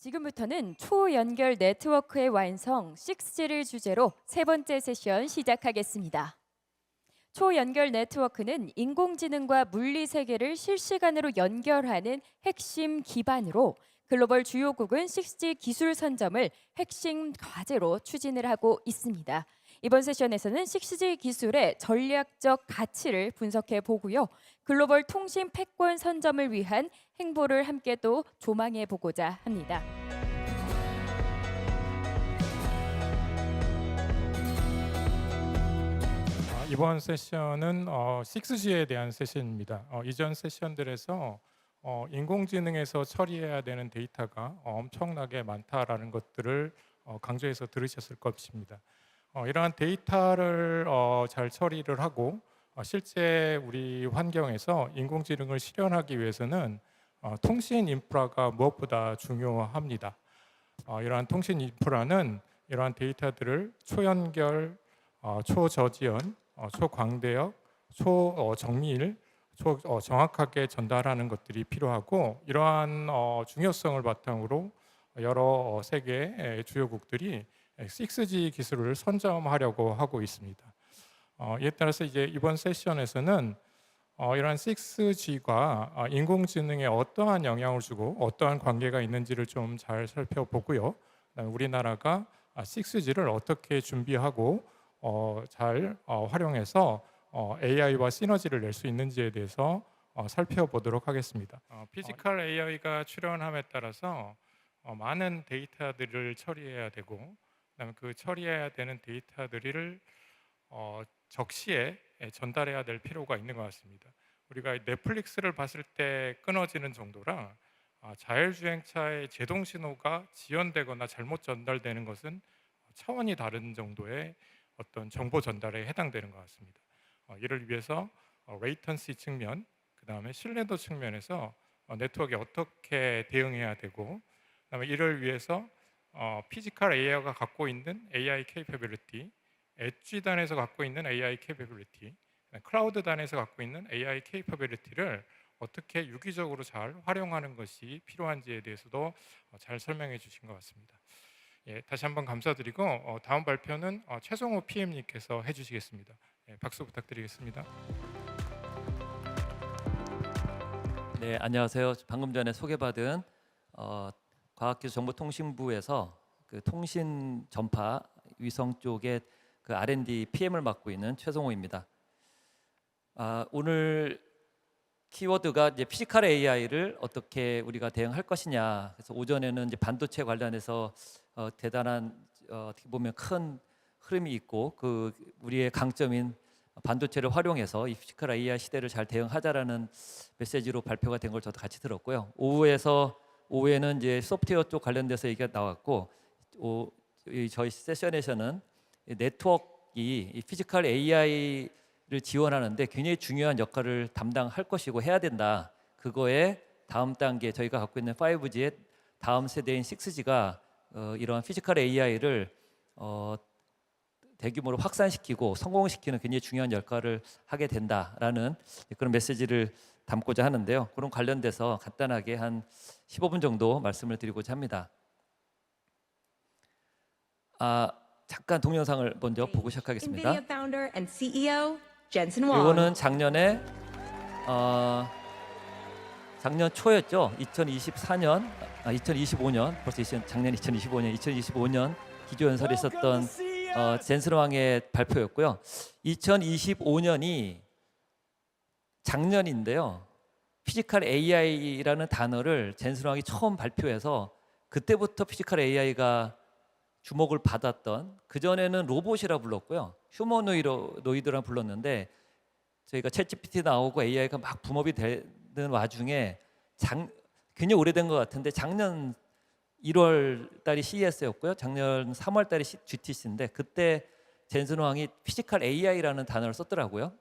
지금부터는 초연결 네트워크의 완성 6G를 주제로 세 번째 세션 시작하겠습니다. 초연결 네트워크는 인공지능과 물리 세계를 실시간으로 연결하는 핵심 기반으로 글로벌 주요국은 6G 기술 선점을 핵심 과제로 추진을 하고 있습니다. 이번 세션에서는 6G 기술의 전략적 가치를 분석해 보고요. 글로벌 통신 패권 선점을 위한 행보를 함께 또 조망해 보고자 합니다. 이번 세션은 6G에 대한 세션입니다. 이전 세션들에서 인공지능에서 처리해야 되는 데이터가 엄청나게 많다라는 것들을 강조해서 들으셨을 것입니다. 이러한 데이터를 잘 처리를 하고 실제 우리 환경에서 인공지능을 실현하기 위해서는 통신 인프라가 무엇보다 중요합니다. 이러한 통신 인프라는 이러한 데이터들을 초연결, 초저지연, 초광대역, 초정밀, 정확하게 전달하는 것들이 필요하고 이러한 중요성을 바탕으로 여러 세계 주요국들이 6G 기술을 선점하려고 하고 있습니다. 이에 따라서 이제 이번 세션에서는 이러한 6G가 인공지능에 어떠한 영향을 주고 어떠한 관계가 있는지를 좀 잘 살펴보고요. 우리나라가 6G를 어떻게 준비하고 잘 활용해서 AI와 시너지를 낼 수 있는지에 대해서 살펴보도록 하겠습니다. 피지컬 AI가 출현함에 따라서 많은 데이터들을 처리해야 되고 그다음에 그 처리해야 되는 데이터들을 적시에 전달해야 될 필요가 있는 것 같습니다. 우리가 넷플릭스를 봤을 때 끊어지는 정도랑 자율주행차의 제동 신호가 지연되거나 잘못 전달되는 것은 차원이 다른 정도의 어떤 정보 전달에 해당되는 것 같습니다. 이를 위해서 레이턴시 측면, 그 다음에 신뢰도 측면에서 네트워크에 어떻게 대응해야 되고, 그다음에 이를 위해서 피지컬 AI가 갖고 있는 AI capability, 엣지 단에서 갖고 있는 AI capability, 클라우드 단에서 갖고 있는 AI capability를 어떻게 유기적으로 잘 활용하는 것이 필요한지에 대해서도 잘 설명해 주신 것 같습니다. 예, 다시 한번 감사드리고 다음 발표는 최성호 PM님께서 해주시겠습니다. 예, 박수 부탁드리겠습니다. 네, 안녕하세요. 방금 전에 소개받은 과학기술정보통신부에서 그 통신 전파 위성 쪽에 그 R&D PM을 맡고 있는 최성호입니다. 오늘 키워드가 이제 피지컬 AI를 어떻게 우리가 대응할 것이냐. 그래서 오전에는 이제 반도체 관련해서 대단한 어떻게 보면 큰 흐름이 있고 그 우리의 강점인 반도체를 활용해서 이 피지컬 AI 시대를 잘 대응하자라는 메시지로 발표가 된 걸 저도 같이 들었고요. 오후에는 이제 소프트웨어 쪽 관련돼서 얘기가 나왔고 저희 세션에서는 네트워크이 이 피지컬 AI를 지원하는데 굉장히 중요한 역할을 담당할 것이고 해야 된다. 그거에 다음 단계 저희가 갖고 있는 5G의 다음 세대인 6G가 이러한 피지컬 AI를 대규모로 확산시키고 성공시키는 굉장히 중요한 역할을 하게 된다라는 그런 메시지를 담고자 하는데요. 그런 관련돼서 간단하게 한 15분 정도 말씀을 드리고자 합니다. 잠깐 동영상을 먼저 보고 시작하겠습니다. NVIDIA founder and CEO Jensen Huang. 이거는 작년 초였죠. 2025년 벌써 작년 2025년 기조연설에 있었던 젠슨 왕의 발표였고요. 2025년이 작년인데요. 피지컬 AI라는 단어를 젠슨 왕이 처음 발표해서 그때부터 피지컬 AI가 주목을 받았던, 그전에는 로봇이라 불렀고요. 휴머노이드라 불렀는데 저희가 챗GPT 나오고 AI가 막 붐업이 되는 와중에 굉장히 오래된 것 같은데 작년 1월 달이 CES였고요. 작년 3월 달이 GTC인데 그때 젠슨 왕이 피지컬 AI라는 단어를 썼더라고요.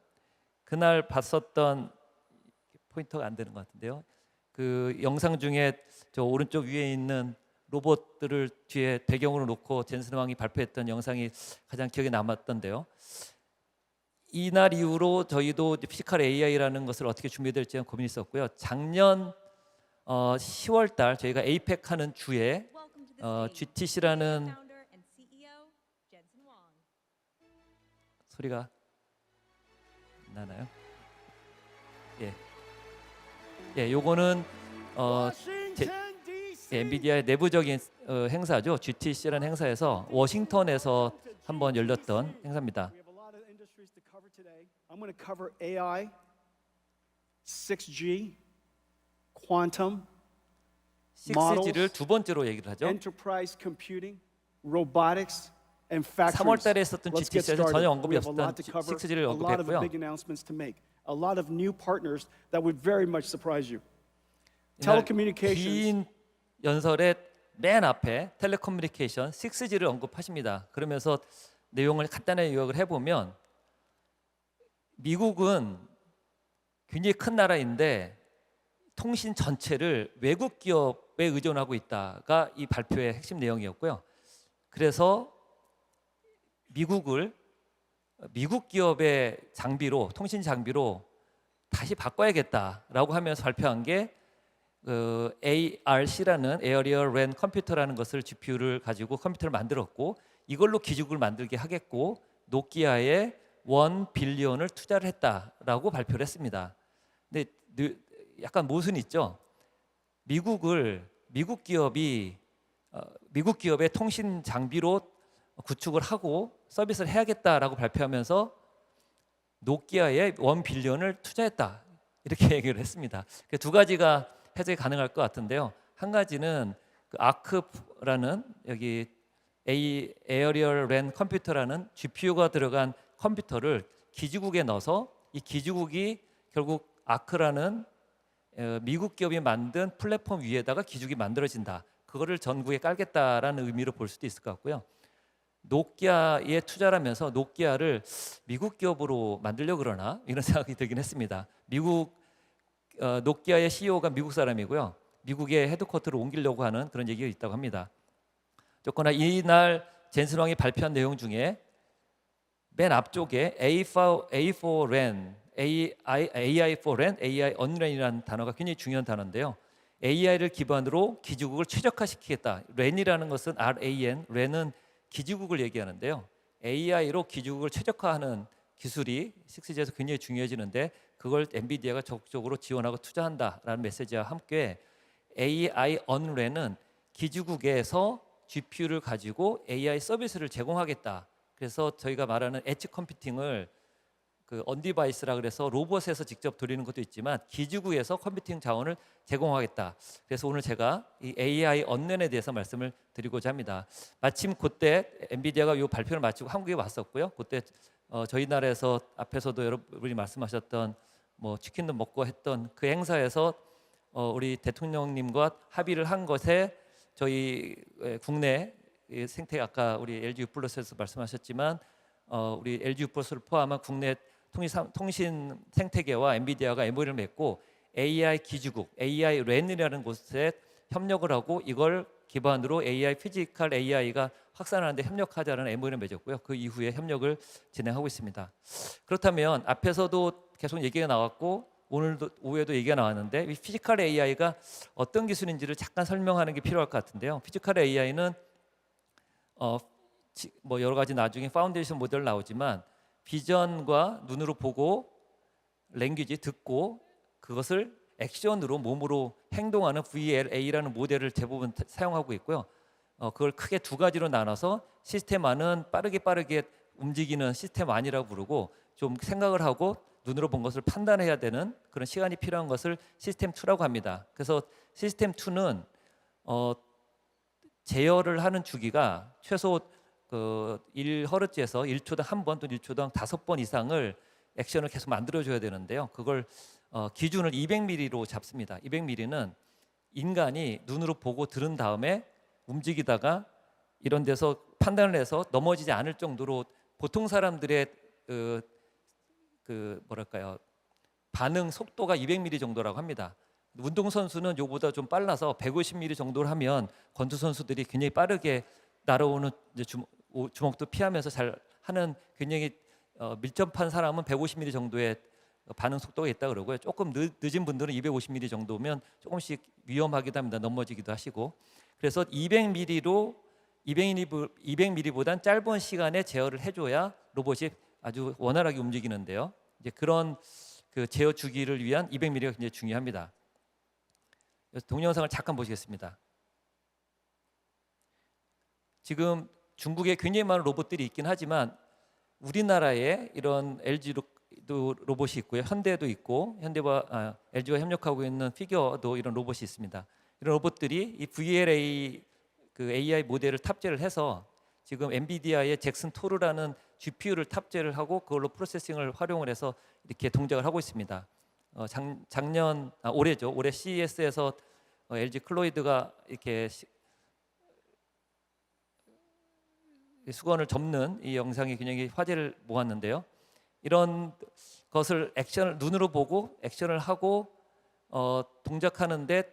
그날 봤었던 포인터가 안 되는 것 같은데요. 그 영상 중에 저 오른쪽 위에 있는 로봇들을 뒤에 배경으로 놓고 젠슨 왕이 발표했던 영상이 가장 기억에 남았던데요. 이날 이후로 저희도 피지컬 AI라는 것을 어떻게 준비될지 고민했었고요. 작년 10월 달 저희가 APEC 하는 주에 GTC라는 소리가 나나요? 예, 요거는 엔비디아의 내부적인 행사죠. GTC라는 행사에서 워싱턴에서 한번 열렸던 행사입니다. We have a lot of industries to cover today. I'm going to cover AI, 6G, quantum, 6G를 두 번째로 얘기를 하죠. enterprise computing, robotics, and factories. 3월 달에 했었던 Let's get GTC에서 started. 전혀 언급이 We have a 없었던 lot to cover, 6G를 a lot of 언급했고요. big announcements to make, a lot of new partners that would very much surprise you. 이날 Telecommunications. 긴 연설의 맨 앞에 텔레커뮤니케이션 6G를 언급하십니다. 그러면서 내용을 간단하게 요약을 해보면 미국은 굉장히 큰 나라인데 통신 전체를 외국 기업에 의존하고 있다가 이 발표의 핵심 내용이었고요. 그래서 미국을 미국 기업의 장비로 통신 장비로 다시 바꿔야겠다라고 하면서 발표한 게 ARC라는 Aerial Ran 컴퓨터라는 것을 GPU를 가지고 컴퓨터를 만들었고 이걸로 기죽을 만들게 하겠고 노키아에 1 빌리언을 투자를 했다라고 발표를 했습니다. 근데 약간 모순이 있죠. 미국 기업의 통신 장비로 구축을 하고 서비스를 해야겠다라고 발표하면서 노키아에 1 빌리언을 투자했다 이렇게 얘기를 했습니다. 두 가지가 해석이 가능할 것 같은데요. 한 가지는 그 아크라는 여기 에어리얼 랜 컴퓨터라는 GPU가 들어간 컴퓨터를 기지국에 넣어서 이 기지국이 결국 아크라는 미국 기업이 만든 플랫폼 위에다가 기지국이 만들어진다. 그거를 전국에 깔겠다라는 의미로 볼 수도 있을 것 같고요. 노키아에 투자를 하면서 노키아를 미국 기업으로 만들려고 그러나 이런 생각이 들긴 했습니다. 노키아의 CEO가 미국 사람이고요. 미국의 헤드쿼터를 옮기려고 하는 그런 얘기가 있다고 합니다. 어쨌거나 이날 젠슨 왕이 발표한 내용 중에 맨 앞쪽에 AI4 RAN, AI4 RAN, AI Unran이라는 단어가 굉장히 중요한 단어인데요. AI를 기반으로 기지국을 최적화시키겠다. RAN이라는 것은 RAN, RAN은 기지국을 얘기하는데요. AI로 기지국을 최적화하는 기술이 6G에서 굉장히 중요해지는데 그걸 엔비디아가 적극적으로 지원하고 투자한다라는 메시지와 함께 AI Unran은 기지국에서 GPU를 가지고 AI 서비스를 제공하겠다. 그래서 저희가 말하는 엣지 컴퓨팅을 그 언디바이스라 그래서 로봇에서 직접 돌리는 것도 있지만 기지국에서 컴퓨팅 자원을 제공하겠다. 그래서 오늘 제가 이 AI 언랜에 대해서 말씀을 드리고자 합니다. 마침 그때 엔비디아가 이 발표를 마치고 한국에 왔었고요. 그때 저희 나라에서 앞에서도 여러분이 말씀하셨던 뭐 치킨도 먹고 했던 그 행사에서 우리 대통령님과 합의를 한 것에 저희 국내 생태 아까 우리 LG U+에서 말씀하셨지만 우리 LG U+를 포함한 국내 통신 생태계와 엔비디아가 MOU를 맺고 AI 기지국, AI 랜이라는 곳에 협력을 하고 이걸 기반으로 AI 피지컬 AI가 확산하는데 협력하자는 MOU를 맺었고요. 그 이후에 협력을 진행하고 있습니다. 그렇다면 앞에서도 계속 얘기가 나왔고 오늘도 오후에도 얘기가 나왔는데 이 피지컬 AI가 어떤 기술인지를 잠깐 설명하는 게 필요할 것 같은데요. 피지컬 AI는 뭐 여러 가지 나중에 파운데이션 모델 나오지만 비전과 눈으로 보고 랭귀지 듣고 그것을 액션으로 몸으로 행동하는 VLA라는 모델을 대부분 사용하고 있고요. 그걸 크게 두 가지로 나눠서 시스템 1은 빠르게 움직이는 시스템 1이라고 부르고 좀 생각을 하고 눈으로 본 것을 판단해야 되는 그런 시간이 필요한 것을 시스템 2라고 합니다. 그래서 시스템 2는 제어를 하는 주기가 최소 1Hz에서 1초당 1번 또는 1초당 5번 이상을 액션을 계속 만들어줘야 되는데요. 그걸 기준을 200mm로 잡습니다. 200mm는 인간이 눈으로 보고 들은 다음에 움직이다가 이런 데서 판단을 해서 넘어지지 않을 정도로 보통 사람들의 반응 속도가 200mm 정도라고 합니다. 운동선수는 이거보다 좀 빨라서 150mm 정도를 하면 권투 선수들이 굉장히 빠르게 날아오는 주먹도 피하면서 잘 하는 굉장히 밀접한 사람은 150mm 정도의 반응 속도가 있다 그러고요. 조금 늦은 분들은 250mm 정도면 조금씩 위험하기도 합니다. 넘어지기도 하시고. 그래서 200mm보단 짧은 시간에 제어를 해줘야 로봇이 아주 원활하게 움직이는데요. 이제 그런 그 제어 주기를 위한 200mm가 굉장히 중요합니다. 그래서 동영상을 잠깐 보시겠습니다. 지금 중국에 굉장히 많은 로봇들이 있긴 하지만 우리나라에 이런 LG도 로봇이 있고요. 현대도 있고 LG와 협력하고 있는 피겨도 이런 로봇이 있습니다. 이런 로봇들이 이 VLA 그 AI 모델을 탑재를 해서 지금 엔비디아의 잭슨 토르라는 GPU를 탑재를 하고 그걸로 프로세싱을 활용을 해서 이렇게 동작을 하고 있습니다. 올해죠. 올해 CES에서 LG 클로이드가 이렇게 수건을 접는 이 영상이 굉장히 화제를 모았는데요. 이런 것을 눈으로 보고 액션을 하고 동작하는데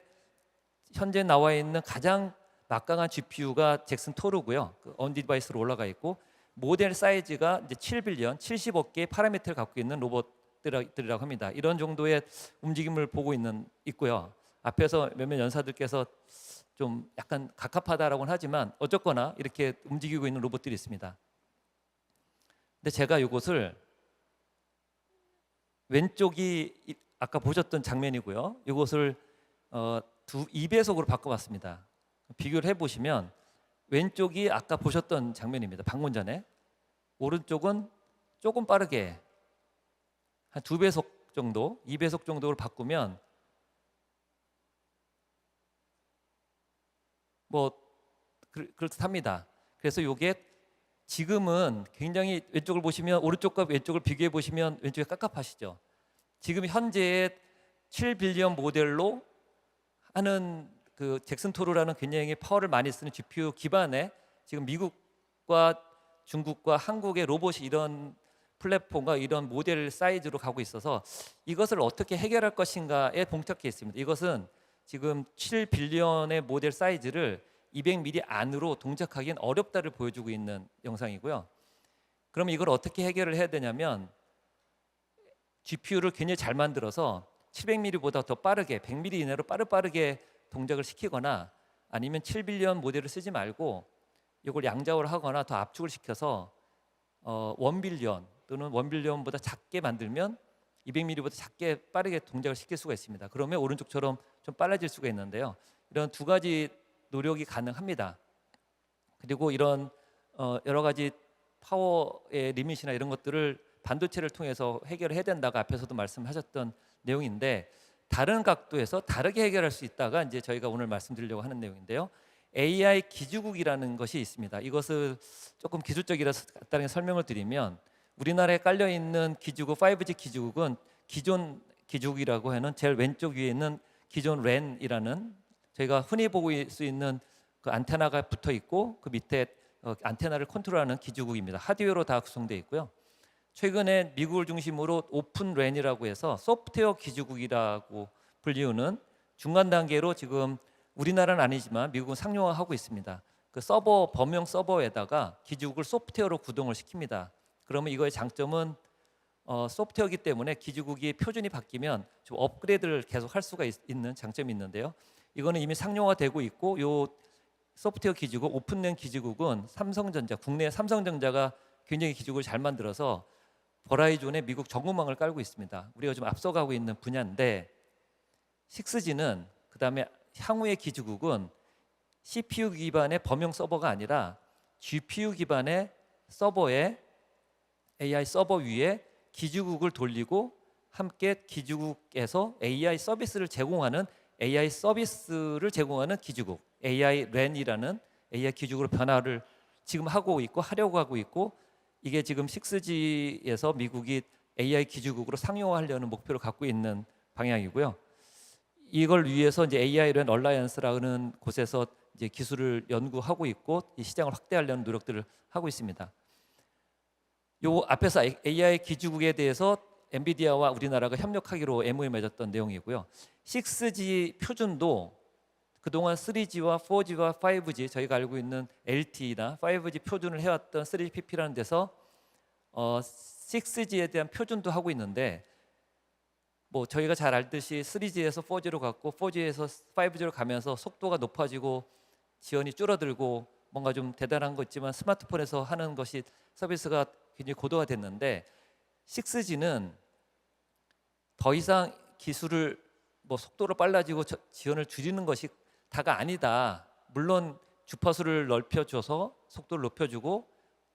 현재 나와 있는 가장 막강한 GPU가 잭슨 토르고요. 온 디바이스로 올라가 있고 모델 사이즈가 이제 7빌리언, 70억 개의 파라미터를 갖고 있는 로봇들이라고 합니다. 이런 정도의 움직임을 보고 있고요. 앞에서 몇몇 연사들께서 좀 약간 갑갑하다라고는 하지만 어쨌거나 이렇게 움직이고 있는 로봇들이 있습니다. 근데 제가 이것을 왼쪽이 아까 보셨던 장면이고요. 이것을 2배속으로 바꿔봤습니다. 비교를 해보시면 왼쪽이 아까 보셨던 장면입니다. 방금 전에. 오른쪽은 조금 빠르게 한 2배속 정도, 2배속 정도로 바꾸면 뭐 그렇답니다. 그래서 이게 지금은 굉장히 왼쪽을 보시면 오른쪽과 왼쪽을 비교해 보시면 왼쪽이 깝깝하시죠. 지금 현재의 7빌리언 모델로 하는 그 잭슨 토르라는 굉장히 파워를 많이 쓰는 GPU 기반의 지금 미국과 중국과 한국의 로봇이 이런 플랫폼과 이런 모델 사이즈로 가고 있어서 이것을 어떻게 해결할 것인가에 봉착해 있습니다. 이것은 지금 7빌리언의 모델 사이즈를 200mm 안으로 동작하기는 어렵다를 보여주고 있는 영상이고요. 그럼 이걸 어떻게 해결을 해야 되냐면 GPU를 굉장히 잘 만들어서 700mm보다 더 빠르게 100mm 이내로 빠르게 동작을 시키거나 아니면 7빌리언 모델을 쓰지 말고 이걸 양자화를 하거나 더 압축을 시켜서 1빌리언 또는 1빌리언보다 작게 만들면 200mm보다 작게 빠르게 동작을 시킬 수가 있습니다. 그러면 오른쪽처럼 좀 빨라질 수가 있는데요. 이런 두 가지 노력이 가능합니다. 그리고 이런 여러 가지 파워의 리밋이나 이런 것들을 반도체를 통해서 해결해야 된다고 앞에서도 말씀하셨던 내용인데 다른 각도에서 다르게 해결할 수 있다가 이제 저희가 오늘 말씀드리려고 하는 내용인데요. AI 기주국이라는 것이 있습니다. 이것을 조금 기술적이라서 간단하게 설명을 드리면 우리나라에 깔려 있는 기주국 5G 기주국은 기존 기주국이라고 하는 제일 왼쪽 위에 있는 기존 랜이라는 저희가 흔히 보고 수 있는 그 안테나가 붙어 있고 그 밑에 안테나를 컨트롤하는 기주국입니다. 하드웨어로 다 구성되어 있고요. 최근에 미국을 중심으로 오픈 랜이라고 해서 소프트웨어 기주국이라고 불리우는 중간 단계로 지금 우리나라는 아니지만 미국은 상용화하고 있습니다. 그 서버 범용 서버에다가 기주국을 소프트웨어로 구동을 시킵니다. 그러면 이거의 장점은 소프트웨어이기 때문에 기주국이 표준이 바뀌면 좀 업그레이드를 계속 할 수가 있는 장점이 있는데요. 이거는 이미 상용화되고 있고 요 소프트웨어 기주국 오픈랜 기주국은 국내 삼성전자가 굉장히 기주국을 잘 만들어서 버라이존의 미국 전구망을 깔고 있습니다. 우리가 좀 앞서가고 있는 분야인데 6G는 그다음에 향후의 기주국은 CPU 기반의 범용 서버가 아니라 GPU 기반의 서버에 AI 서버 위에 기주국을 돌리고 함께 기주국에서 AI 서비스를 제공하는 AI 서비스를 제공하는 기주국 AI 랜이라는 AI 기주국으로 변화를 지금 하고 있고 하려고 하고 있고 이게 지금 6G에서 미국이 AI 기주국으로 상용화하려는 목표를 갖고 있는 방향이고요. 이걸 위해서 이제 AI 랜 얼라이언스라는 곳에서 이제 기술을 연구하고 있고 이 시장을 확대하려는 노력들을 하고 있습니다. 요 앞에서 AI 기주국에 대해서 엔비디아와 우리나라가 협력하기로 MOU 맺었던 내용이고요. 6G 표준도 그동안 3G와 4G와 5G 저희가 알고 있는 LTE나 5G 표준을 해왔던 3GPP라는 데서 6G에 대한 표준도 하고 있는데 뭐 저희가 잘 알듯이 3G에서 4G로 갔고 4G에서 5G로 가면서 속도가 높아지고 지연이 줄어들고 뭔가 좀 대단한 거 있지만 스마트폰에서 하는 것이 서비스가 굉장히 고도화 됐는데 6G는 더 이상 기술을 뭐 속도로 빨라지고 지연을 줄이는 것이 다가 아니다. 물론 주파수를 넓혀줘서 속도를 높여주고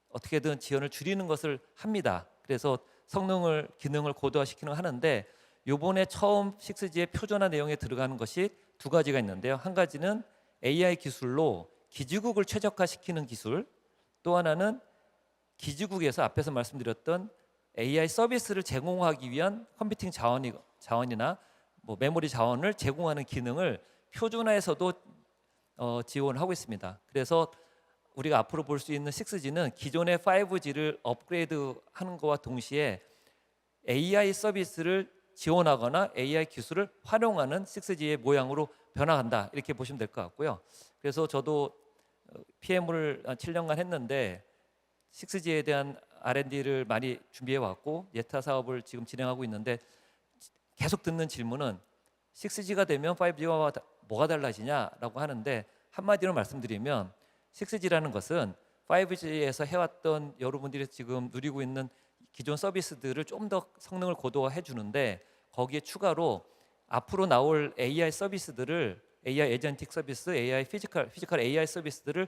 어떻게든 지연을 줄이는 것을 합니다. 그래서 성능을 기능을 고도화시키는 걸 하는데 요번에 처음 6G의 표준화 내용에 들어가는 것이 두 가지가 있는데요. 한 가지는 AI 기술로 기지국을 최적화시키는 기술, 또 하나는 기지국에서 앞에서 말씀드렸던 AI 서비스를 제공하기 위한 컴퓨팅 자원이나 뭐 메모리 자원을 제공하는 기능을 표준화에서도 지원하고 있습니다. 그래서 우리가 앞으로 볼 수 있는 6G는 기존의 5G를 업그레이드하는 것과 동시에 AI 서비스를 지원하거나 AI 기술을 활용하는 6G의 모양으로 변화한다 이렇게 보시면 될 것 같고요. 그래서 저도 PM을 7년간 했는데 6G에 대한 R&D를 많이 준비해 왔고 예타 사업을 지금 진행하고 있는데 계속 듣는 질문은 6G가 되면 5G와 뭐가 달라지냐라고 하는데 한마디로 말씀드리면 6G라는 것은 5G에서 해왔던 여러분들이 지금 누리고 있는 기존 서비스들을 좀 더 성능을 고도화해 주는데 거기에 추가로 앞으로 나올 AI 서비스들을 AI 에이전틱 서비스, AI 피지컬 AI 서비스들을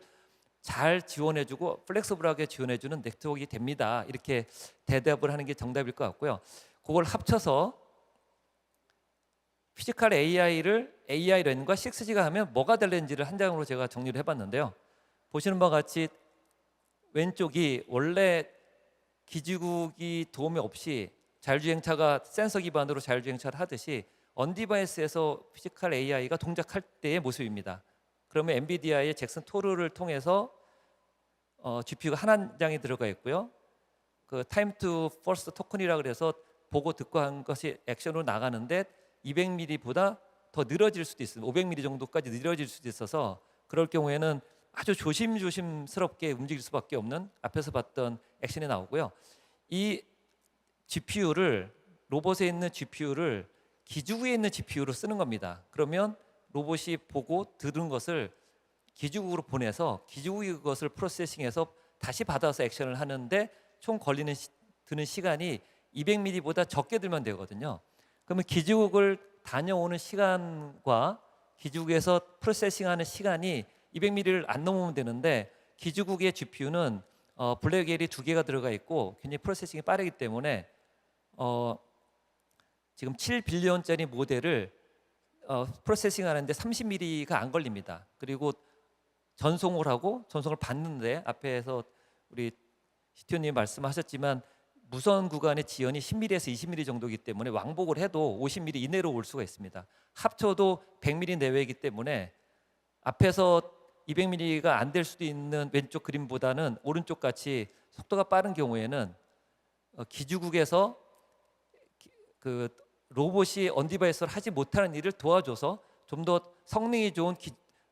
잘 지원해주고 플렉서블하게 지원해주는 네트워크가 됩니다. 이렇게 대답을 하는 게 정답일 것 같고요. 그걸 합쳐서 피지컬 AI를 AI랜과 6G가 하면 뭐가 달라진지를 한 장으로 제가 정리를 해봤는데요. 보시는 바와 같이 왼쪽이 원래 기지국이 도움이 없이 자율주행차가 센서 기반으로 자율주행차를 하듯이 언디바이스에서 피지컬 AI가 동작할 때의 모습입니다. 그러면 엔비디아의 잭슨 토르를 통해서 GPU가 한 장이 들어가 있고요. 그 타임 투 퍼스트 토큰이라 그래서 보고 듣고 한 것이 액션으로 나가는데 200ml보다 더 늘어질 수도 있습니다. 500ml 정도까지 늘어질 수도 있어서 그럴 경우에는 아주 조심스럽게 움직일 수밖에 없는 앞에서 봤던 액션이 나오고요. 이 GPU를 로봇에 있는 GPU를 기지국에 있는 GPU로 쓰는 겁니다. 그러면 로봇이 보고 들은 것을 기지국으로 보내서 기지국이 그것을 프로세싱해서 다시 받아서 액션을 하는데 총 드는 시간이 200ml보다 적게 들면 되거든요. 그러면 기지국을 다녀오는 시간과 기지국에서 프로세싱하는 시간이 200ml를 안 넘으면 되는데 기지국의 GPU는 블랙웰이 2개가 들어가 있고 굉장히 프로세싱이 빠르기 때문에 지금 7빌리언짜리 모델을 프로세싱 하는데 30ml가 안 걸립니다. 그리고 전송을 하고 전송을 받는데 앞에서 우리 시티오님 말씀하셨지만 무선 구간의 지연이 10ml에서 20ml 정도이기 때문에 왕복을 해도 50ml 이내로 올 수가 있습니다. 합쳐도 100ml 내외이기 때문에 앞에서 200ml가 안 될 수도 있는 왼쪽 그림보다는 오른쪽 같이 속도가 빠른 경우에는 기지국에서 그 로봇이 언디바이스를 하지 못하는 일을 도와줘서 좀 더 성능이 좋은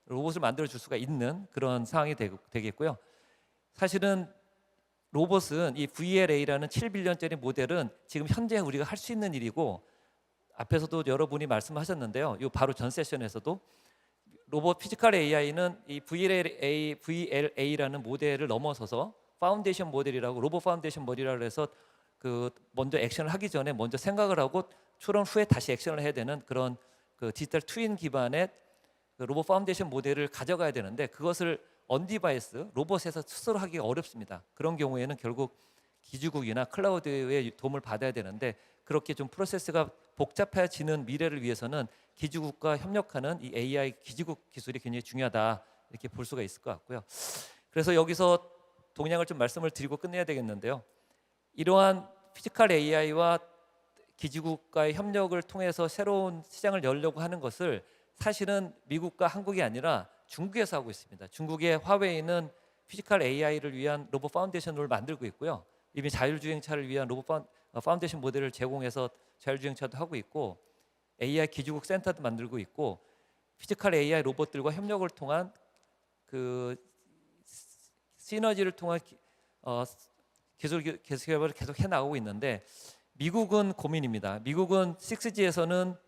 로봇을 만들어 줄 수가 있는 그런 상황이 되겠고요. 사실은 로봇은 이 VLA라는 7빌리언짜리 모델은 지금 현재 우리가 할 수 있는 일이고 앞에서도 여러분이 말씀하셨는데요. 이 바로 전 세션에서도 로봇 피지컬 AI는 이 VLA라는 모델을 넘어서서 파운데이션 모델이라고 로봇 파운데이션 모델이라고 해서 그 먼저 액션을 하기 전에 먼저 생각을 하고 추론 후에 다시 액션을 해야 되는 그런 그 디지털 트윈 기반의 그 로봇 파운데이션 모델을 가져가야 되는데 그것을 언디바이스 로봇에서 스스로 하기가 어렵습니다. 그런 경우에는 결국 기지국이나 클라우드의 도움을 받아야 되는데 그렇게 좀 프로세스가 복잡해지는 미래를 위해서는 기지국과 협력하는 이 AI 기지국 기술이 굉장히 중요하다 이렇게 볼 수가 있을 것 같고요. 그래서 여기서 동향을 좀 말씀을 드리고 끝내야 되겠는데요. 이러한 피지컬 AI와 기지국과의 협력을 통해서 새로운 시장을 열려고 하는 것을 사실은 미국과 한국이 아니라 중국에서 하고 있습니다. 중국의 화웨이는 피지컬 AI를 위한 로봇 파운데이션을 만들고 있고요. 이미 자율주행차를 위한 로봇 파운데이션 모델을 제공해서 자율주행차도 하고 있고 AI 기지국 센터도 만들고 있고 피지컬 AI 로봇들과 협력을 통한 그 시너지를 통한 기술 개발을 계속 해나가고 있는데 미국은 고민입니다. 미국은 6G에서는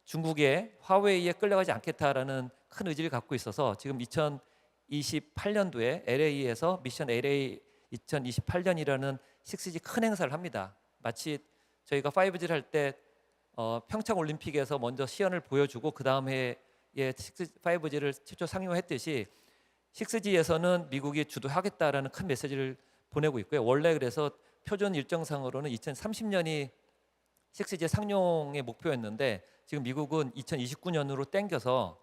중국의 화웨이에 끌려가지 않겠다라는 큰 의지를 갖고 있어서 지금 2028년도에 LA에서 미션 LA 2028년이라는 6G 큰 행사를 합니다. 마치 저희가 5G를 할 때 평창 올림픽에서 먼저 시연을 보여주고 그 다음 해에 5G를 최초 상용했듯이 6G에서는 미국이 주도하겠다라는 큰 메시지를 보내고 있고요. 원래 그래서 표준 일정상으로는 2030년이 6G 상용의 목표였는데 지금 미국은 2029년으로 당겨서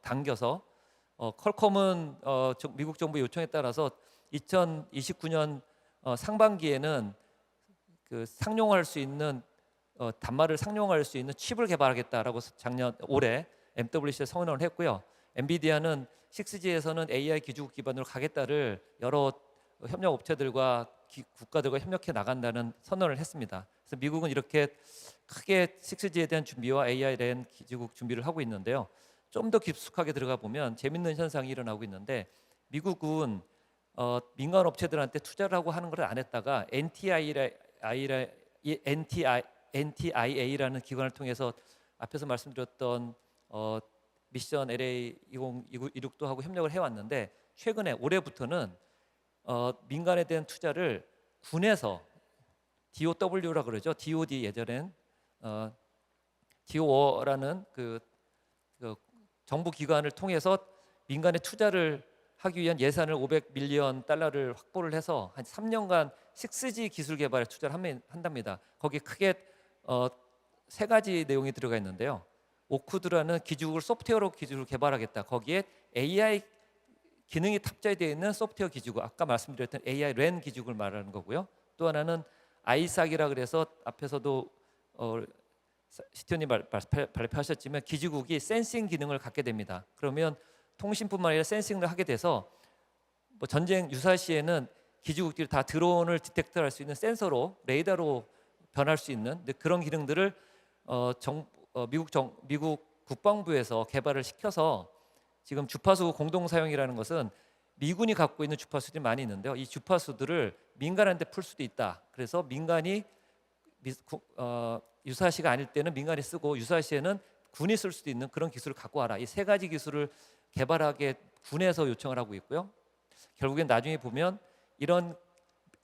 퀄컴은 미국 정부 요청에 따라서 2029년 상반기에는 그 상용할 수 있는 단말을 상용할 수 있는 칩을 개발하겠다라고 올해 MWC에 선언을 했고요. 엔비디아는 6G에서는 AI 기지국 기반으로 가겠다를 여러 협력 업체들과 국가들과 협력해 나간다는 선언을 했습니다. 그래서 미국은 이렇게 크게 6G에 대한 준비와 AI 랜 기지국 준비를 하고 있는데요. 좀 더 깊숙하게 들어가 보면 재밌는 현상이 일어나고 있는데 미국은 민간 업체들한테 투자를 하고 하는 걸 안 했다가 NTIA라는 기관을 통해서 앞에서 말씀드렸던 미션 LA 2026도 하고 협력을 해왔는데 최근에 올해부터는 민간에 대한 투자를 군에서 DOW라 그러죠. DOD 예전엔 DO라는 그 정부 기관을 통해서 민간에 투자를 하기 위한 예산을 $500밀리언 확보를 해서 한 3년간 6G 기술 개발에 투자를 한답니다. 거기에 크게 세 가지 내용이 들어가 있는데요. 오쿠드라는 기지국을 소프트웨어로 기지국을 개발하겠다. 거기에 AI 기능이 탑재되어 있는 소프트웨어 기지국, 아까 말씀드렸던 AI 랜 기지국을 말하는 거고요. 또 하나는 아이삭이라 그래서 앞에서도 시티원님 발표하셨지만 기지국이 센싱 기능을 갖게 됩니다. 그러면 통신뿐만 아니라 센싱을 하게 돼서 뭐 전쟁 유사시에는 기지국들이 다 드론을 디텍트할 수 있는 센서로 레이더로 변할 수 있는 그런 기능들을 미국 국방부에서 개발을 시켜서 지금 주파수 공동 사용이라는 것은 미군이 갖고 있는 주파수들이 많이 있는데요. 이 주파수들을 민간한테 풀 수도 있다. 그래서 민간이 유사시가 아닐 때는 민간이 쓰고 유사시에는 군이 쓸 수도 있는 그런 기술을 갖고 와라. 이 세 가지 기술을 개발하게 군에서 요청을 하고 있고요. 결국엔 나중에 보면 이런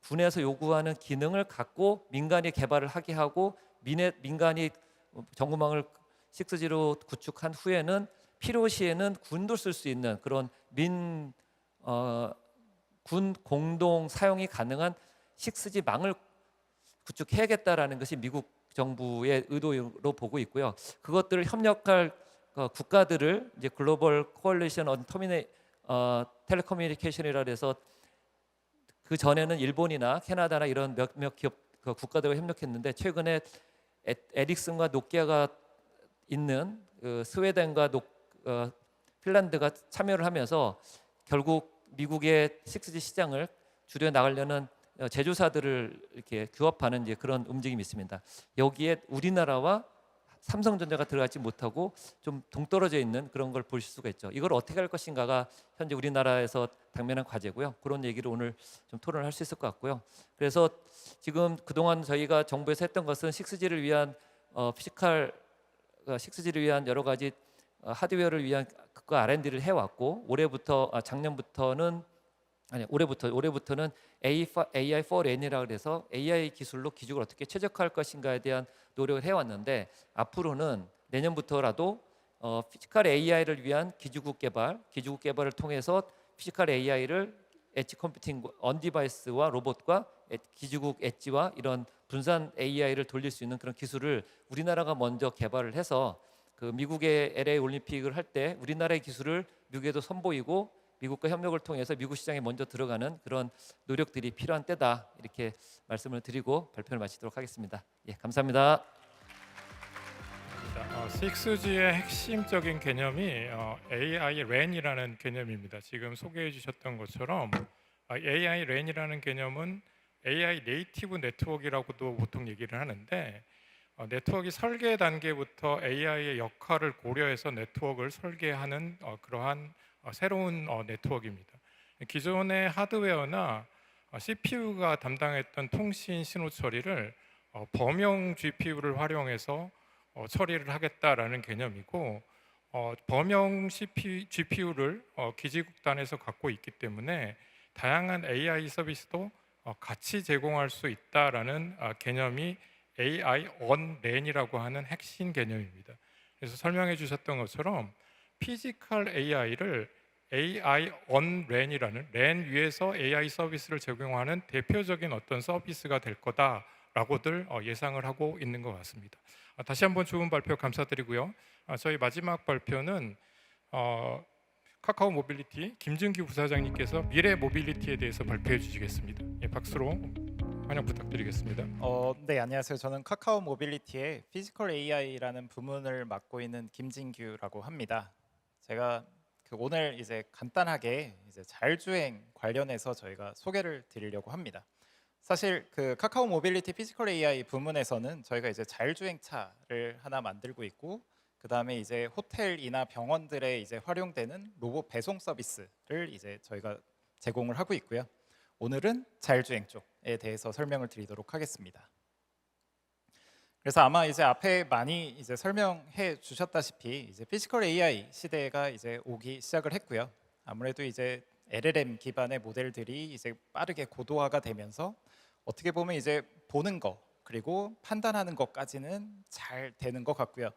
군에서 요구하는 기능을 갖고 민간이 개발을 하게 하고 민간이 정보망을 6G로 구축한 후에는 필요시에는 군도 쓸 수 있는 그런 군 공동 사용이 가능한 6G 망을 구축해야겠다라는 것이 미국 정부의 의도로 보고 있고요. 그것들을 협력할 국가들을 이제 글로벌 코얼리션 언 텔레커뮤니케이션이라 해서 그 전에는 일본이나 캐나다나 이런 몇몇 기업 국가들과 협력했는데 최근에 에릭슨과 노키아가 있는 스웨덴과 핀란드가 참여를 하면서 결국 미국의 6G 시장을 줄여 나가려는 제조사들을 이렇게 규합하는 이제 그런 움직임이 있습니다. 여기에 우리나라와 삼성전자가 들어가지 못하고 좀 동떨어져 있는 그런 걸 보실 수가 있죠. 이걸 어떻게 할 것인가가 현재 우리나라에서 당면한 과제고요. 그런 얘기를 오늘 좀 토론을 할 수 있을 것 같고요. 그래서 지금 그동안 저희가 정부에서 했던 것은 6G를 위한 6G를 위한 여러 가지 하드웨어를 위한 그 R&D를 해왔고 올해부터는 AI4N이라고 해서 AI 기술로 기죽을 어떻게 최적화할 것인가에 대한 노력을 해왔는데 앞으로는 내년부터라도 피지컬 AI를 위한 기지국 개발을 통해서 피지컬 AI를 엣지 컴퓨팅 언디바이스와 로봇과 기지국 엣지와 이런 분산 AI를 돌릴 수 있는 그런 기술을 우리나라가 먼저 개발을 해서 그 미국의 LA 올림픽을 할 때 우리나라의 기술을 미국에도 선보이고 미국과 협력을 통해서 미국 시장에 먼저 들어가는 그런 노력들이 필요한 때다 이렇게 말씀을 드리고 발표를 마치도록 하겠습니다. 예, 감사합니다. 6G의 핵심적인 개념이 AI 랜이라는 개념입니다. 지금 소개해 주셨던 것처럼 AI 랜이라는 개념은 AI 네이티브 네트워크라고도 보통 얘기를 하는데 네트워크 설계 단계부터 AI의 역할을 고려해서 네트워크를 설계하는 그러한 새로운 네트워크입니다. 기존의 하드웨어나 CPU가 담당했던 통신 신호 처리를 범용 GPU를 활용해서 처리를 하겠다라는 개념이고 범용 GPU를 기지국단에서 갖고 있기 때문에 다양한 AI 서비스도 같이 제공할 수 있다라는 개념이 AI on RAN이라고 하는 핵심 개념입니다. 그래서 설명해 주셨던 것처럼 피지컬 AI를 AI on RAN이라는 RAN 위에서 AI 서비스를 제공하는 대표적인 어떤 서비스가 될 거다라고들 예상을 하고 있는 것 같습니다. 다시 한번 좋은 발표 감사드리고요. 저희 마지막 발표는 카카오 모빌리티 김준규 부사장님께서 미래 모빌리티에 대해서 발표해 주시겠습니다. 예, 박수로 환영 부탁드리겠습니다. 네, 안녕하세요. 저는 카카오 모빌리티의 피지컬 AI라는 부문을 맡고 있는 김진규라고 합니다. 제가 오늘 이제 간단하게 이제 자율주행 관련해서 저희가 소개를 드리려고 합니다. 사실 그 카카오 모빌리티 피지컬 AI 부문에서는 저희가 이제 자율주행 차를 하나 만들고 있고, 그 다음에 이제 호텔이나 병원들에 이제 활용되는 로봇 배송 서비스를 이제 저희가 제공을 하고 있고요. 오늘은 자율주행 쪽에 대해서 설명을 드리도록 하겠습니다. 그래서 아마 이제 앞에 많이 이제 설명해 주셨다시피 이제 피지컬 AI 시대가 이제 오기 시작을 했고요. 아무래도 이제 LLM 기반의 모델들이 이제 빠르게 고도화가 되면서 어떻게 보면 이제 보는 거 그리고 판단하는 것까지는 잘 되는 것 같고요.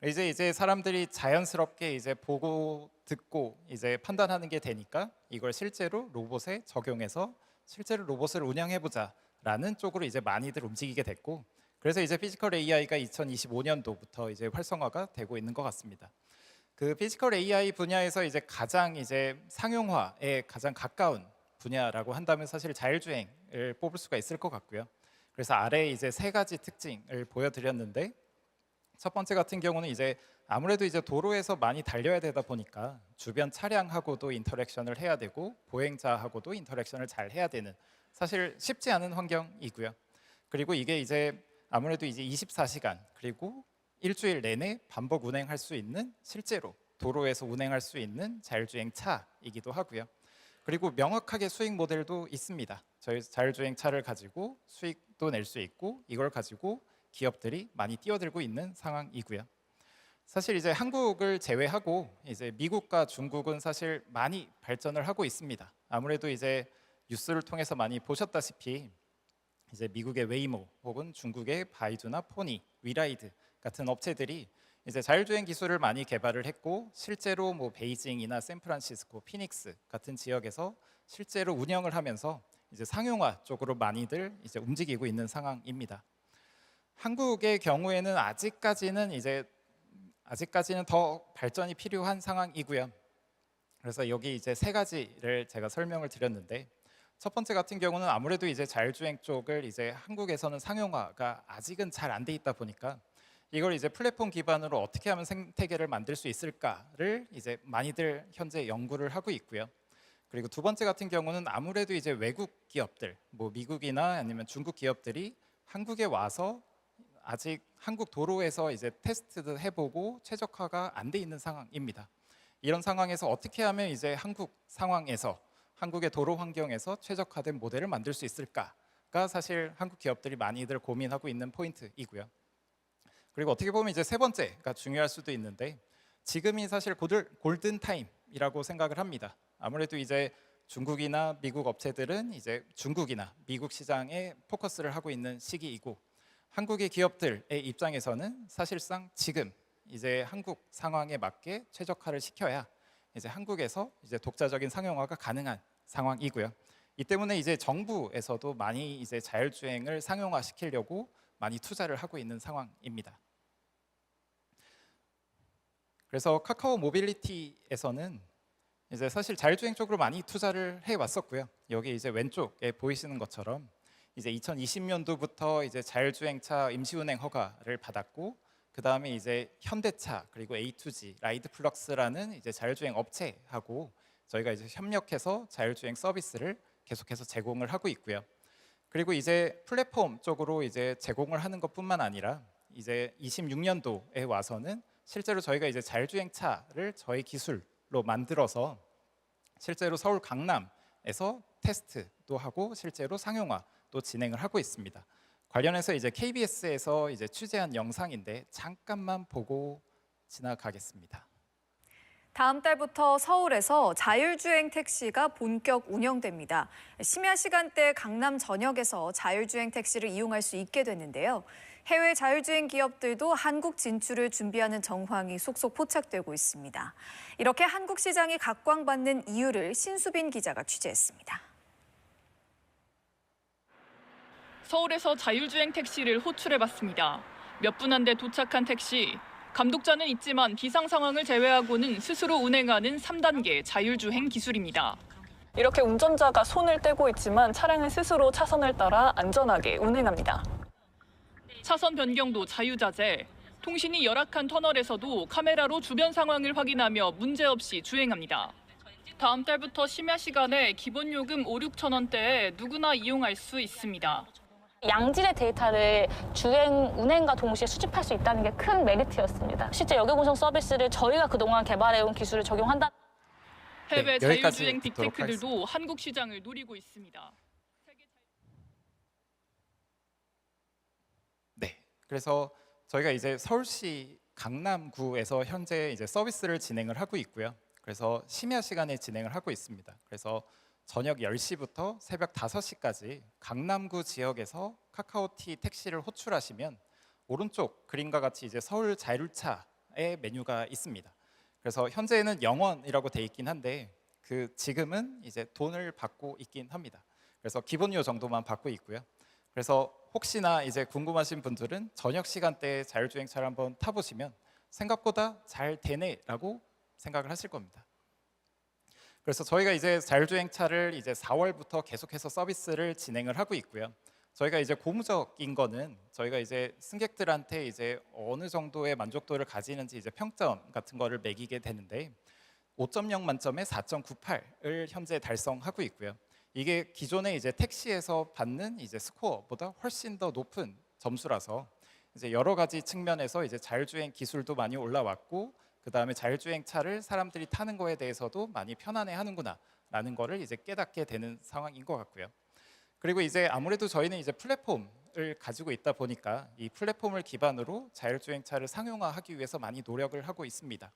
이제 사람들이 자연스럽게 이제 보고 듣고 이제 판단하는 게 되니까 이걸 실제로 로봇에 적용해서 실제로 로봇을 운영해 보자라는 쪽으로 이제 많이들 움직이게 됐고, 그래서 이제 피지컬 AI가 2025년도부터 이제 활성화가 되고 있는 것 같습니다. 그 피지컬 AI 분야에서 이제 가장 이제 상용화에 가장 가까운 분야라고 한다면 사실 자율주행을 뽑을 수가 있을 것 같고요. 그래서 아래에 이제 세 가지 특징을 보여드렸는데, 첫 번째 같은 경우는 이제 아무래도 이제 도로에서 많이 달려야 되다 보니까 주변 차량하고도 인터랙션을 해야 되고 보행자하고도 인터랙션을 잘 해야 되는, 사실 쉽지 않은 환경이고요. 그리고 이게 이제 아무래도 이제 24시간 그리고 일주일 내내 반복 운행할 수 있는, 실제로 도로에서 운행할 수 있는 자율주행 차이기도 하고요. 그리고 명확하게 수익 모델도 있습니다. 저희 자율주행 차를 가지고 수익도 낼 수 있고 이걸 가지고 기업들이 많이 뛰어들고 있는 상황이고요. 사실 이제 한국을 제외하고 이제 미국과 중국은 사실 많이 발전을 하고 있습니다. 아무래도 이제 뉴스를 통해서 많이 보셨다시피 이제 미국의 웨이모 혹은 중국의 바이두나 포니, 위라이드 같은 업체들이 이제 자율주행 기술을 많이 개발을 했고, 실제로 뭐 베이징이나 샌프란시스코, 피닉스 같은 지역에서 실제로 운영을 하면서 이제 상용화 쪽으로 많이들 이제 움직이고 있는 상황입니다. 한국의 경우에는 아직까지는 더 발전이 필요한 상황이고요. 그래서 여기 이제 세 가지를 제가 설명을 드렸는데, 첫 번째 같은 경우는 아무래도 이제 자율주행 쪽을 이제 한국에서는 상용화가 아직은 잘 안 돼 있다 보니까 이걸 이제 플랫폼 기반으로 어떻게 하면 생태계를 만들 수 있을까를 이제 많이들 현재 연구를 하고 있고요. 그리고 두 번째 같은 경우는 아무래도 이제 외국 기업들, 뭐 미국이나 아니면 중국 기업들이 한국에 와서 아직 한국 도로에서 이제 테스트도 해보고 최적화가 안 돼 있는 상황입니다. 이런 상황에서 어떻게 하면 이제 한국 상황에서 한국의 도로 환경에서 최적화된 모델을 만들 수 있을까가 사실 한국 기업들이 많이들 고민하고 있는 포인트이고요. 그리고 어떻게 보면 이제 세 번째가 중요할 수도 있는데, 지금이 사실 골든 타임이라고 생각을 합니다. 아무래도 이제 중국이나 미국 업체들은 이제 중국이나 미국 시장에 포커스를 하고 있는 시기이고, 한국의 기업들의 입장에서는 사실상 지금 이제 한국 상황에 맞게 최적화를 시켜야 이제 한국에서 이제 독자적인 상용화가 가능한 상황이고요. 이 때문에 이제 정부에서도 많이 이제 자율주행을 상용화 시키려고 많이 투자를 하고 있는 상황입니다. 그래서 카카오 모빌리티에서는 이제 사실 자율주행 쪽으로 많이 투자를 해 왔었고요. 여기 이제 왼쪽에 보이시는 것처럼 이제 2020년도부터 이제 자율주행차 임시운행 허가를 받았고, 그 다음에 이제 현대차 그리고 A2G 라이드 플럭스라는 이제 자율주행 업체하고 저희가 이제 협력해서 자율주행 서비스를 계속해서 제공을 하고 있고요. 그리고 이제 플랫폼 쪽으로 이제 제공을 하는 것뿐만 아니라 이제 26년도에 와서는 실제로 저희가 이제 자율주행차를 저희 기술로 만들어서 실제로 서울 강남에서 테스트도 하고 실제로 상용화도 진행을 하고 있습니다. 관련해서 이제 KBS에서 이제 취재한 영상인데 잠깐만 보고 지나가겠습니다. 다음 달부터 서울에서 자율주행 택시가 본격 운영됩니다. 심야 시간대 강남 전역에서 자율주행 택시를 이용할 수 있게 됐는데요. 해외 자율주행 기업들도 한국 진출을 준비하는 정황이 속속 포착되고 있습니다. 이렇게 한국 시장이 각광받는 이유를 신수빈 기자가 취재했습니다. 서울에서 자율주행 택시를 호출해봤습니다. 몇 분 안 돼 도착한 택시. 감독자는 있지만 비상 상황을 제외하고는 스스로 운행하는 3단계 자율주행 기술입니다. 이렇게 운전자가 손을 떼고 있지만 차량은 스스로 차선을 따라 안전하게 운행합니다. 차선 변경도 자유자재. 통신이 열악한 터널에서도 카메라로 주변 상황을 확인하며 문제없이 주행합니다. 다음 달부터 심야 시간에 기본 요금 5, 6천 원대에 누구나 이용할 수 있습니다. 양질의 데이터를 주행, 운행과 동시에 수집할 수 있다는 게 큰 메리트였습니다. 실제 여객운송 서비스를 저희가 그동안 개발해온 기술을 적용한다. 해외 네, 여기까지 자율주행 듣도록 빅테크들도 한국 시장을 노리고 있습니다. 네. 그래서 저희가 이제 서울시 강남구에서 현재 이제 서비스를 진행을 하고 있고요. 그래서 심야 시간에 진행을 하고 있습니다. 그래서 저녁 10시부터 새벽 5시까지 강남구 지역에서 카카오티 택시를 호출하시면 오른쪽 그림과 같이 이제 서울 자율차의 메뉴가 있습니다. 그래서 현재는 0원이라고 돼 있긴 한데 지금은 이제 돈을 받고 있긴 합니다. 그래서 기본료 정도만 받고 있고요. 그래서 혹시나 이제 궁금하신 분들은 저녁 시간대에 자율주행차를 한번 타보시면 생각보다 잘 되네라고 생각을 하실 겁니다. 그래서 저희가 이제 자율주행차를 이제 4월부터 계속해서 서비스를 진행을 하고 있고요. 저희가 이제 고무적인 거는 저희가 이제 승객들한테 이제 어느 정도의 만족도를 가지는지 이제 평점 같은 거를 매기게 되는데 5.0 만점에 4.98을 현재 달성하고 있고요. 이게 기존에 이제 택시에서 받는 이제 스코어보다 훨씬 더 높은 점수라서 이제 여러 가지 측면에서 이제 자율주행 기술도 많이 올라왔고 그 다음에 자율주행차를 사람들이 타는 거에 대해서도 많이 편안해하는구나라는 거를 이제 깨닫게 되는 상황인 것 같고요. 그리고 이제 아무래도 저희는 이제 플랫폼을 가지고 있다 보니까 이 플랫폼을 기반으로 자율주행차를 상용화하기 위해서 많이 노력을 하고 있습니다.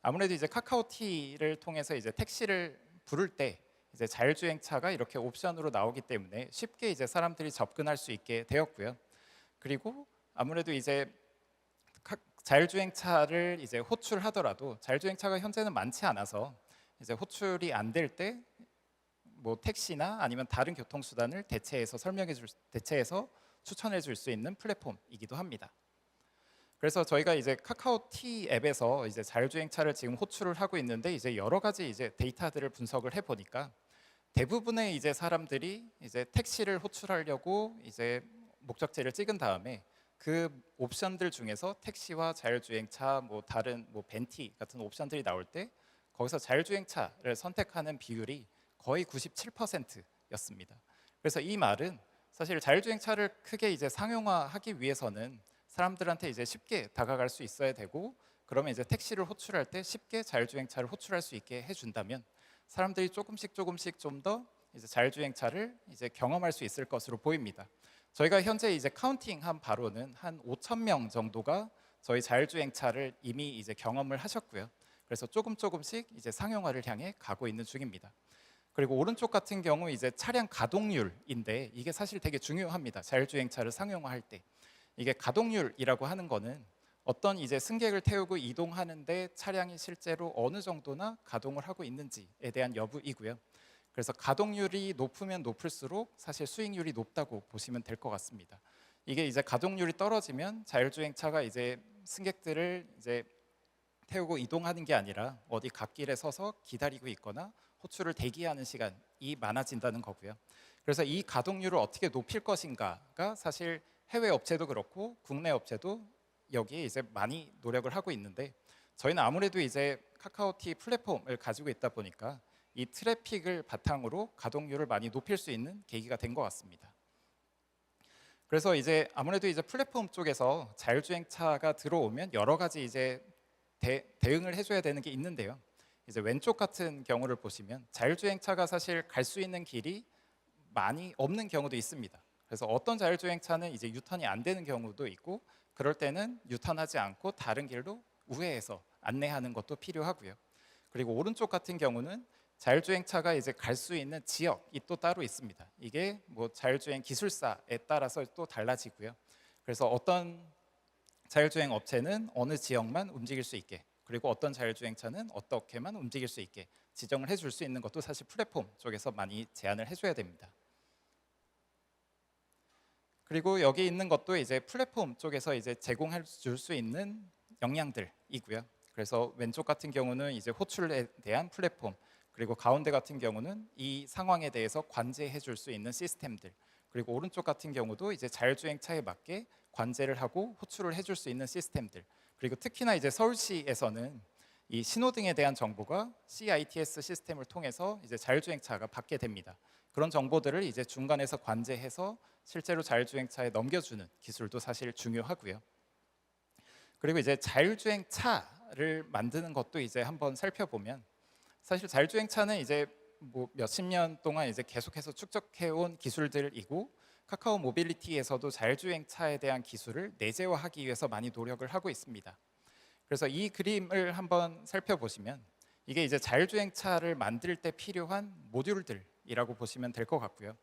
아무래도 이제 카카오티를 통해서 이제 택시를 부를 때 이제 자율주행차가 이렇게 옵션으로 나오기 때문에 쉽게 이제 사람들이 접근할 수 있게 되었고요. 그리고 아무래도 이제 자율주행차를 이제 호출하더라도 자율주행차가 현재는 많지 않아서 이제 호출이 안 될 때 뭐 택시나 아니면 다른 교통수단을 대체해서 추천해 줄 수 있는 플랫폼이기도 합니다. 그래서 저희가 이제 카카오티 앱에서 이제 자율주행차를 지금 호출을 하고 있는데 이제 여러 가지 이제 데이터들을 분석을 해 보니까 대부분의 이제 사람들이 이제 택시를 호출하려고 이제 목적지를 찍은 다음에 그 옵션들 중에서 택시와 자율주행차, 뭐 다른 뭐 벤티 같은 옵션들이 나올 때 거기서 자율주행차를 선택하는 비율이 거의 97%였습니다. 그래서 이 말은 사실 자율주행차를 크게 이제 상용화하기 위해서는 사람들한테 이제 쉽게 다가갈 수 있어야 되고 그러면 이제 택시를 호출할 때 쉽게 자율주행차를 호출할 수 있게 해준다면 사람들이 조금씩 좀 더 이제 자율주행차를 이제 경험할 수 있을 것으로 보입니다. 저희가 현재 이제 카운팅한 바로는 한 5,000명 정도가 저희 자율주행차를 이미 이제 경험을 하셨고요. 그래서 조금씩 이제 상용화를 향해 가고 있는 중입니다. 그리고 오른쪽 같은 경우 이제 차량 가동률인데 이게 사실 되게 중요합니다. 자율주행차를 상용화할 때 이게 가동률이라고 하는 거는 어떤 이제 승객을 태우고 이동하는데 차량이 실제로 어느 정도나 가동을 하고 있는지에 대한 여부이고요. 그래서 가동률이 높으면 높을수록 사실 수익률이 높다고 보시면 될 것 같습니다. 이게 이제 가동률이 떨어지면 자율주행차가 이제 승객들을 이제 태우고 이동하는 게 아니라 어디 갓길에 서서 기다리고 있거나 호출을 대기하는 시간이 많아진다는 거고요. 그래서 이 가동률을 어떻게 높일 것인가가 사실 해외 업체도 그렇고 국내 업체도 여기에 이제 많이 노력을 하고 있는데 저희는 아무래도 이제 카카오티 플랫폼을 가지고 있다 보니까 이 트래픽을 바탕으로 가동률을 많이 높일 수 있는 계기가 된 것 같습니다. 그래서 이제 아무래도 이제 플랫폼 쪽에서 자율주행차가 들어오면 여러 가지 이제 대응을 해줘야 되는 게 있는데요. 이제 왼쪽 같은 경우를 보시면 자율주행차가 사실 갈 수 있는 길이 많이 없는 경우도 있습니다. 그래서 어떤 자율주행차는 이제 유턴이 안 되는 경우도 있고 그럴 때는 유턴하지 않고 다른 길로 우회해서 안내하는 것도 필요하고요. 그리고 오른쪽 같은 경우는 자율주행차가 이제 갈 수 있는 지역이 또 따로 있습니다. 이게 뭐 자율주행 기술사에 따라서 또 달라지고요. 그래서 어떤 자율주행 업체는 어느 지역만 움직일 수 있게, 그리고 어떤 자율주행차는 어떻게만 움직일 수 있게 지정을 해줄 수 있는 것도 사실 플랫폼 쪽에서 많이 제한을 해줘야 됩니다. 그리고 여기 있는 것도 이제 플랫폼 쪽에서 이제 제공해 줄 수 있는 역량들이고요. 그래서 왼쪽 같은 경우는 이제 호출에 대한 플랫폼, 그리고 가운데 같은 경우는 이 상황에 대해서 관제해 줄 수 있는 시스템들, 그리고 오른쪽 같은 경우도 이제 자율주행차에 맞게 관제를 하고 호출을 해줄 수 있는 시스템들, 그리고 특히나 이제 서울시에서는 이 신호등에 대한 정보가 CITS 시스템을 통해서 이제 자율주행차가 받게 됩니다. 그런 정보들을 이제 중간에서 관제해서 실제로 자율주행차에 넘겨주는 기술도 사실 중요하고요. 그리고 이제 자율주행차를 만드는 것도 이제 한번 살펴보면, 사실 자율주행차는 이제 뭐 몇십 년 동안 이제 계속해서 축적해온 기술들이고, 카카오 모빌리티에서도 자율주행차에 대한 기술을 내재화하기 위해서 많이 노력을 하고 있습니다. 그래서 이 그림을 한번 살펴보시면 이게 이제 자율주행차를 만들 때 필요한 모듈들이라고 보시면 될 것 같고요.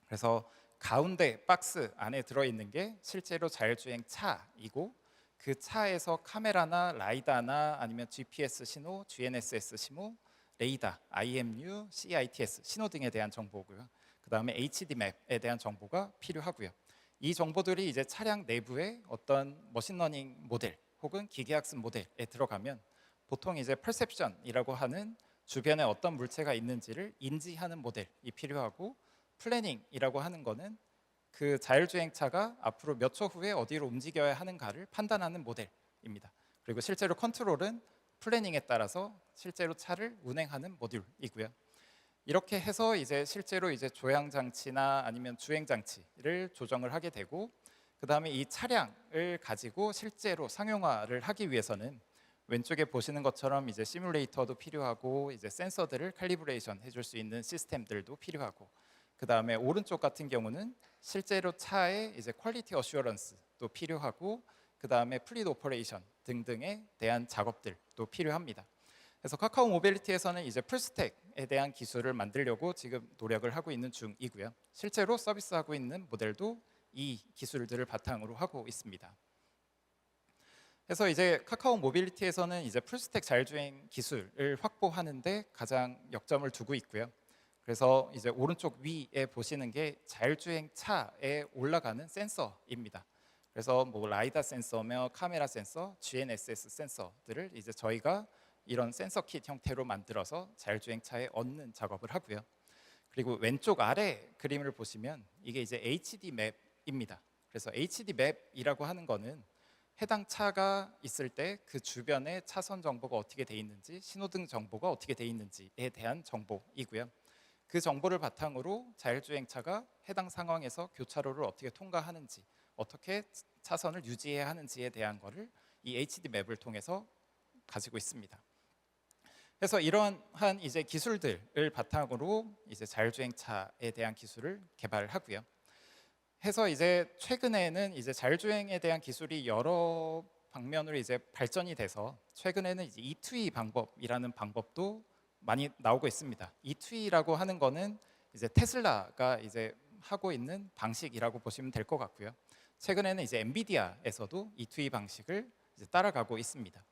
그래서 가운데 박스 안에 들어있는 게 실제로 자율주행차이고, 그 차에서 카메라나 라이다나 아니면 GPS 신호, GNSS 신호, 레이더, IMU, CITS 신호등에 대한 정보고요. 그 다음에 HD 맵에 대한 정보가 필요하고요. 이 정보들이 이제 차량 내부의 어떤 머신러닝 모델 혹은 기계학습 모델에 들어가면 보통 이제 퍼셉션이라고 하는 주변에 어떤 물체가 있는지를 인지하는 모델이 필요하고, 플래닝이라고 하는 거는 그 자율주행차가 앞으로 몇 초 후에 어디로 움직여야 하는가를 판단하는 모델입니다. 그리고 실제로 컨트롤은 플래닝에 따라서 실제로 차를 운행하는 모듈이고요. 이렇게 해서 이제 실제로 이제 조향 장치나 아니면 주행 장치를 조정을 하게 되고, 그 다음에 이 차량을 가지고 실제로 상용화를 하기 위해서는 왼쪽에 보시는 것처럼 이제 시뮬레이터도 필요하고, 이제 센서들을 칼리브레이션 해줄 수 있는 시스템들도 필요하고, 그 다음에 오른쪽 같은 경우는 실제로 차의 이제 퀄리티 어슈어런스도 필요하고, 그 다음에 플릿 오퍼레이션 등등에 대한 작업들도 필요합니다. 그래서 카카오 모빌리티에서는 이제 풀스택에 대한 기술을 만들려고 지금 노력을 하고 있는 중이고요. 실제로 서비스하고 있는 모델도 이 기술들을 바탕으로 하고 있습니다. 그래서 이제 카카오 모빌리티에서는 이제 풀스택 자율주행 기술을 확보하는데 가장 역점을 두고 있고요. 그래서 이제 오른쪽 위에 보시는 게 자율주행차에 올라가는 센서입니다. 그래서 뭐 라이다 센서며 카메라 센서, GNSS 센서들을 이제 저희가 이런 센서 킷 형태로 만들어서 자율주행차에 얻는 작업을 하고요. 그리고 왼쪽 아래 그림을 보시면 이게 이제 HD 맵입니다. 그래서 HD 맵이라고 하는 거는 해당 차가 있을 때 그 주변에 차선 정보가 어떻게 돼 있는지, 신호등 정보가 어떻게 돼 있는지에 대한 정보이고요. 그 정보를 바탕으로 자율주행차가 해당 상황에서 교차로를 어떻게 통과하는지, 어떻게 차선을 유지해야 하는지에 대한 거를 이 HD 맵을 통해서 가지고 있습니다. 그래서 이러한 이제 기술들을 바탕으로 이제 자율주행차에 대한 기술을 개발하고요. 해서 이제 최근에는 이제 자율주행에 대한 기술이 여러 방면으로 이제 발전이 돼서 최근에는 이제 E2E 방법이라는 방법도 많이 나오고 있습니다. E2E라고 하는 거는 이제 테슬라가 이제 하고 있는 방식이라고 보시면 될 것 같고요. 최근에는 이제 엔비디아에서도 E2E 방식을 이제 따라가고 있습니다.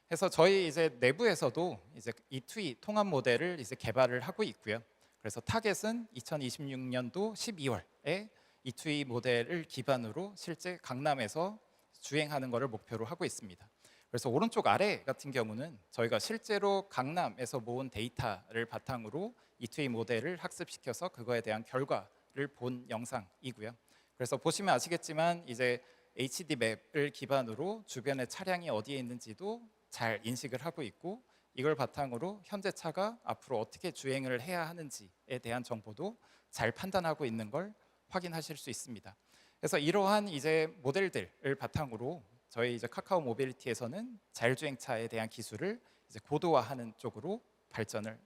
그래서 저희 이제 내부에서도 이제 E2E 통합 모델을 이제 개발을 하고 있고요. 그래서 타겟은 2026년도 12월에 E2E 모델을 기반으로 실제 강남에서 주행하는 것을 목표로 하고 있습니다. 그래서 오른쪽 아래 같은 경우는 저희가 실제로 강남에서 모은 데이터를 바탕으로 E2E 모델을 학습시켜서 그거에 대한 결과를 본 영상이고요. 그래서 보시면 아시겠지만 이제 HD 맵을 기반으로 주변에 차량이 어디에 있는지도 잘 인식을 하고 있고, 이걸 바탕으로 현재 차가 앞으로 어떻게 주행을 해야 하는지에 대한 정보도 잘 판단하고 있는 걸 확인하실 수 있습니다. 그래서 이러한 이제 모델들을 바탕으로 저희 이제 카카오 모빌리티에서는 자율주행차에 대한 기술을 이제 고도화하는 쪽으로 발전을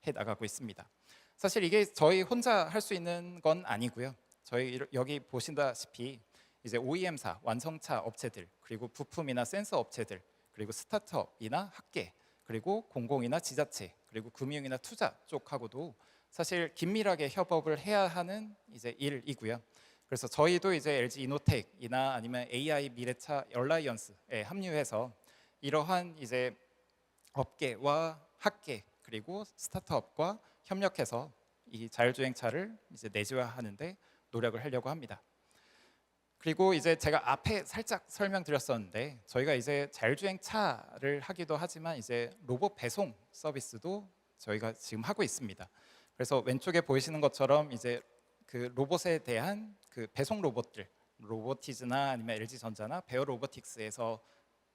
해 나가고 있습니다. 사실 이게 저희 혼자 할 수 있는 건 아니고요. 저희 여기 보신다시피 이제 OEM사, 완성차 업체들, 그리고 부품이나 센서 업체들, 그리고 스타트업이나 학계, 그리고 공공이나 지자체, 그리고 금융이나 투자 쪽하고도 사실 긴밀하게 협업을 해야 하는 이제 일이고요. 그래서 저희도 이제 LG 이노텍이나 아니면 AI 미래차 얼라이언스에 합류해서 이러한 이제 업계와 학계 그리고 스타트업과 협력해서 이 자율주행차를 이제 내재화하는데 노력을 하려고 합니다. 그리고 이제 제가 앞에 살짝 설명드렸었는데 저희가 이제 자율주행차를 하기도 하지만 이제 로봇 배송 서비스도 저희가 지금 하고 있습니다. 그래서 왼쪽에 보이시는 것처럼 이제 그 로봇에 대한 그 배송 로봇들, 로보티즈나 아니면 LG전자나 베어 로보틱스에서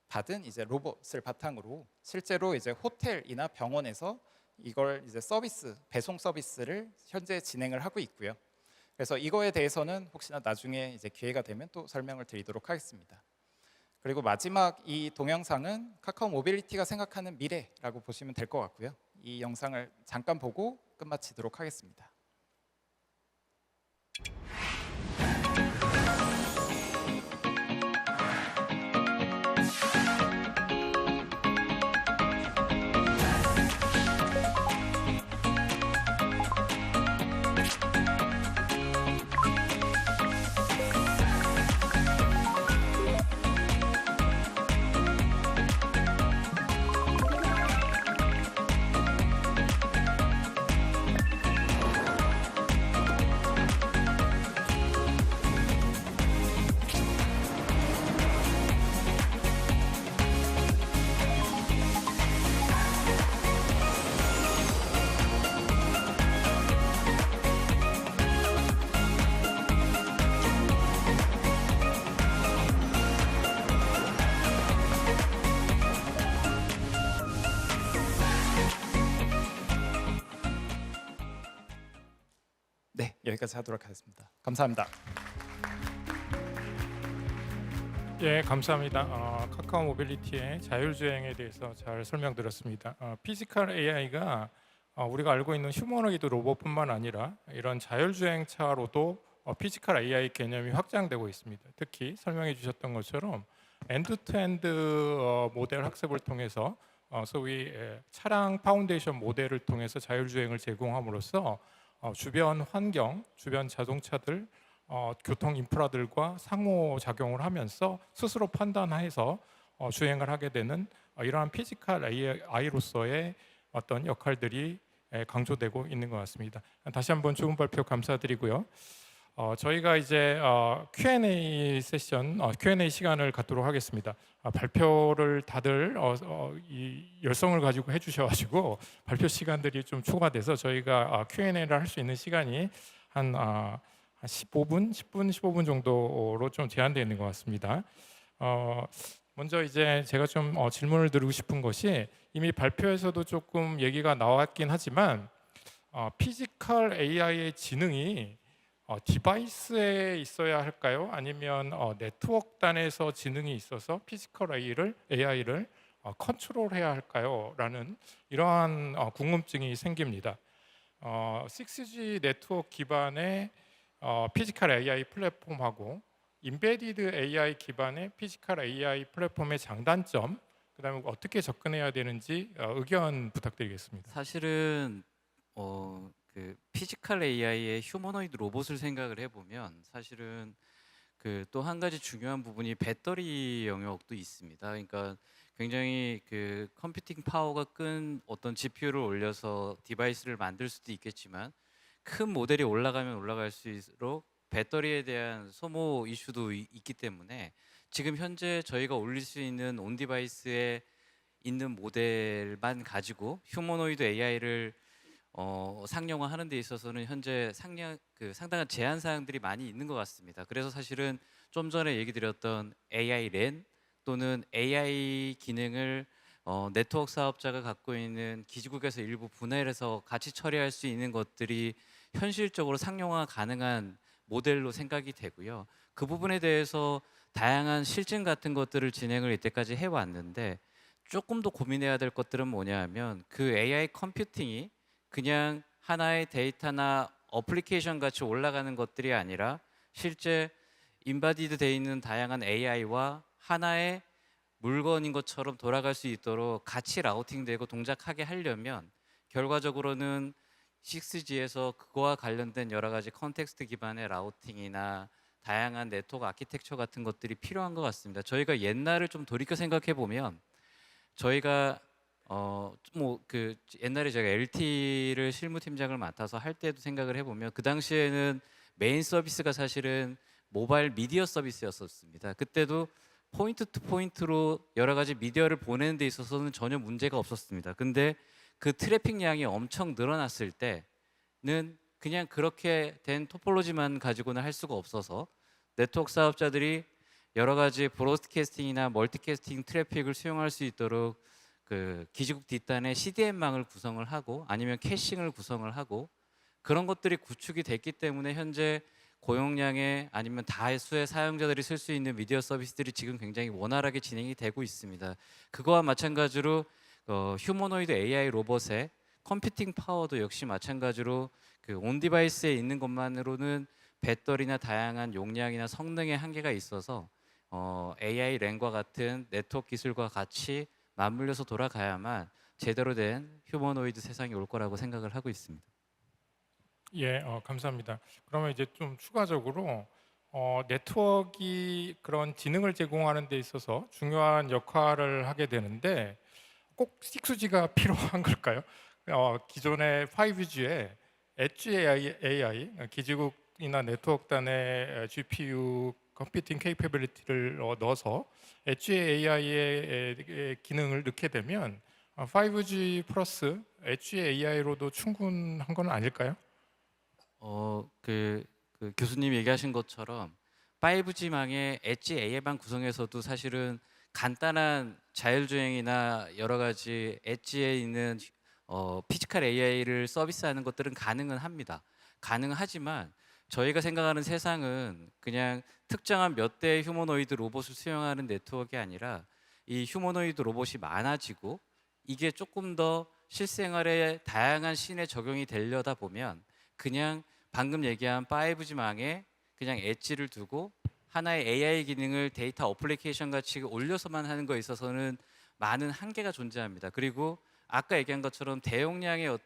받은 이제 로봇을 바탕으로 실제로 이제 호텔이나 병원에서 이걸 이제 서비스, 배송 서비스를 현재 진행을 하고 있고요. 그래서 이거에 대해서는 혹시나 나중에 이제 기회가 되면 또 설명을 드리도록 하겠습니다. 그리고 마지막 이 동영상은 카카오 모빌리티가 생각하는 미래라고 보시면 될 것 같고요. 이 영상을 잠깐 보고 끝마치도록 하겠습니다. 네, 여기까지 하도록 하겠습니다. 감사합니다. 예, 감사합니다. 카카오 모빌리티의 자율주행에 대해서 잘 설명드렸습니다. 피지컬 AI가 우리가 알고 있는 휴머노이드 로봇뿐만 아니라 이런 자율주행차로도 피지컬 AI 개념이 확장되고 있습니다. 특히 설명해 주셨던 것처럼 엔드-투-엔드 모델 학습을 통해서 소위 차량 파운데이션 모델을 통해서 자율주행을 제공함으로써 주변 환경, 주변 자동차들, 교통 인프라들과 상호작용을 하면서 스스로 판단해서 주행을 하게 되는 이러한 피지컬 AI로서의 어떤 역할들이 강조되고 있는 것 같습니다. 다시 한번 좋은 발표 감사드리고요. 저희가 이제 Q&A 세션, Q&A 시간을 갖도록 하겠습니다. 발표를 다들 이 열성을 가지고 해주셔가지고 발표 시간들이 좀 초과돼서 저희가 Q&A를 할 수 있는 시간이 한 15분, 10분, 15분 정도로 좀 제한되어 있는 것 같습니다. 먼저 이제 제가 좀 질문을 드리고 싶은 것이 이미 발표에서도 조금 얘기가 나왔긴 하지만 피지컬 AI의 지능이 디바이스에 있어야 할까요? 아니면 네트워크 단에서 지능이 있어서 피지컬 AI를 컨트롤해야 할까요? 라는 이러한 궁금증이 생깁니다. 6G 네트워크 기반의 피지컬 AI 플랫폼하고 임베디드 AI 기반의 피지컬 AI 플랫폼의 장단점, 그다음에 어떻게 접근해야 되는지 의견 부탁드리겠습니다. 사실은 그 피지컬 AI의 휴머노이드 로봇을 생각을 해보면 사실은 그 또 한 가지 중요한 부분이 배터리 영역도 있습니다. 그러니까 굉장히 그 컴퓨팅 파워가 큰 어떤 GPU를 올려서 디바이스를 만들 수도 있겠지만 큰 모델이 올라가면 올라갈수록 배터리에 대한 소모 이슈도 있기 때문에 지금 현재 저희가 올릴 수 있는 온 디바이스에 있는 모델만 가지고 휴머노이드 AI를 상용화하는 데 있어서는 현재 상당한 제한 사항들이 많이 있는 것 같습니다. 그래서 사실은 좀 전에 얘기 드렸던 AI 랜 또는 AI 기능을 네트워크 사업자가 갖고 있는 기지국에서 일부 분할해서 같이 처리할 수 있는 것들이 현실적으로 상용화 가능한 모델로 생각이 되고요. 그 부분에 대해서 다양한 실증 같은 것들을 진행을 이때까지 해왔는데 조금 더 고민해야 될 것들은 뭐냐 하면 그 AI 컴퓨팅이 그냥 하나의 데이터나 어플리케이션 같이 올라가는 것들이 아니라 실제 인바디드 돼 있는 다양한 AI와 하나의 물건인 것처럼 돌아갈 수 있도록 같이 라우팅되고 동작하게 하려면 결과적으로는 6G에서 그거와 관련된 여러 가지 컨텍스트 기반의 라우팅이나 다양한 네트워크 아키텍처 같은 것들이 필요한 것 같습니다. 저희가 옛날을 좀 돌이켜 생각해 보면 저희가 옛날에 제가 LT를 실무팀장을 맡아서 할 때도 생각을 해보면 그 당시에는 메인 서비스가 사실은 모바일 미디어 서비스였었습니다. 그때도 포인트 투 포인트로 여러 가지 미디어를 보내는 데 있어서는 전혀 문제가 없었습니다. 근데 그 트래픽 양이 엄청 늘어났을 때는 그냥 그렇게 된 토폴로지만 가지고는 할 수가 없어서 네트워크 사업자들이 여러 가지 브로드캐스팅이나 멀티캐스팅 트래픽을 수용할 수 있도록 그 기지국 뒷단에 CDN망을 구성을 하고 아니면 캐싱을 구성을 하고 그런 것들이 구축이 됐기 때문에 현재 고용량의 아니면 다수의 사용자들이 쓸 수 있는 미디어 서비스들이 지금 굉장히 원활하게 진행이 되고 있습니다. 그거와 마찬가지로 휴머노이드 AI 로봇의 컴퓨팅 파워도 역시 마찬가지로 그 온 디바이스에 있는 것만으로는 배터리나 다양한 용량이나 성능의 한계가 있어서 AI 랜과 같은 네트워크 기술과 같이 맞물려서 돌아가야만 제대로 된 휴머노이드 세상이 올 거라고 생각을 하고 있습니다. 예, 감사합니다. 그러면 이제 좀 추가적으로 네트워크가 그런 지능을 제공하는 데 있어서 중요한 역할을 하게 되는데 꼭 6G가 필요한 걸까요? 기존의 5G에 엣지 AI, 기지국이나 네트워크 단의 GPU 컴퓨팅 케이퍼빌리티를 넣어서 엣지 AI의 기능을 넣게 되면 5G 플러스 엣지 AI로도 충분한 건 아닐까요? 그 교수님 얘기하신 것처럼 5G망의 엣지 AI만 구성해서도 사실은 간단한 자율주행이나 여러 가지 엣지에 있는 피지컬 AI를 서비스하는 것들은 가능은 합니다. 가능하지만 저희가 생각하는 세상은 그냥 특정한 몇 대의 휴머노이드 로봇을 수용하는 네트워크가 아니라 이 휴머노이드 로봇이 많아지고 이게 조금 더 실생활에 다양한 씬에 적용이 되려다 보면 그냥 방금 얘기한 5G망에 그냥 엣지를 두고 하나의 AI 기능을 데이터 어플리케이션 같이 올려서만 하는 거에 있어서는 많은 한계가 존재합니다. 그리고 아까 얘기한 것처럼 대용량의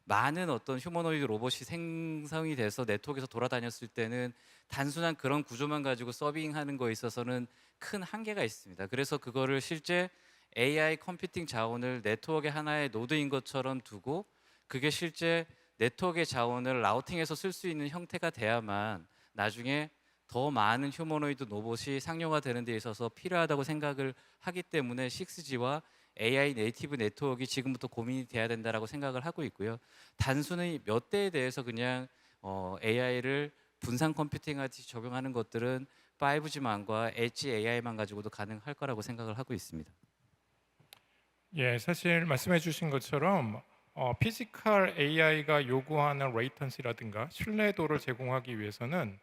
많은 휴머노이드 로봇이 생성이 돼서 네트워크에서 돌아다녔을 때는 단순한 그런 구조만 가지고 서빙하는 거에 있어서는 큰 한계가 있습니다. 그래서 그거를 실제 AI 컴퓨팅 자원을 네트워크의 하나의 노드인 것처럼 두고 그게 실제 네트워크의 자원을 라우팅해서 쓸 수 있는 형태가 돼야만 나중에 더 많은 휴머노이드 로봇이 상용화되는 데 있어서 필요하다고 생각을 하기 때문에 6G와 AI 네이티브 네트워크가 지금부터 고민이 돼야 된다라고 생각을 하고 있고요. 단순히 몇 대에 대해서 그냥 AI를 분산 컴퓨팅하듯이 적용하는 것들은 5G만과 엣지 AI만 가지고도 가능할 거라고 생각을 하고 있습니다. 예, 사실 말씀해 주신 것처럼 피지컬 AI가 요구하는 레이턴시라든가 신뢰도를 제공하기 위해서는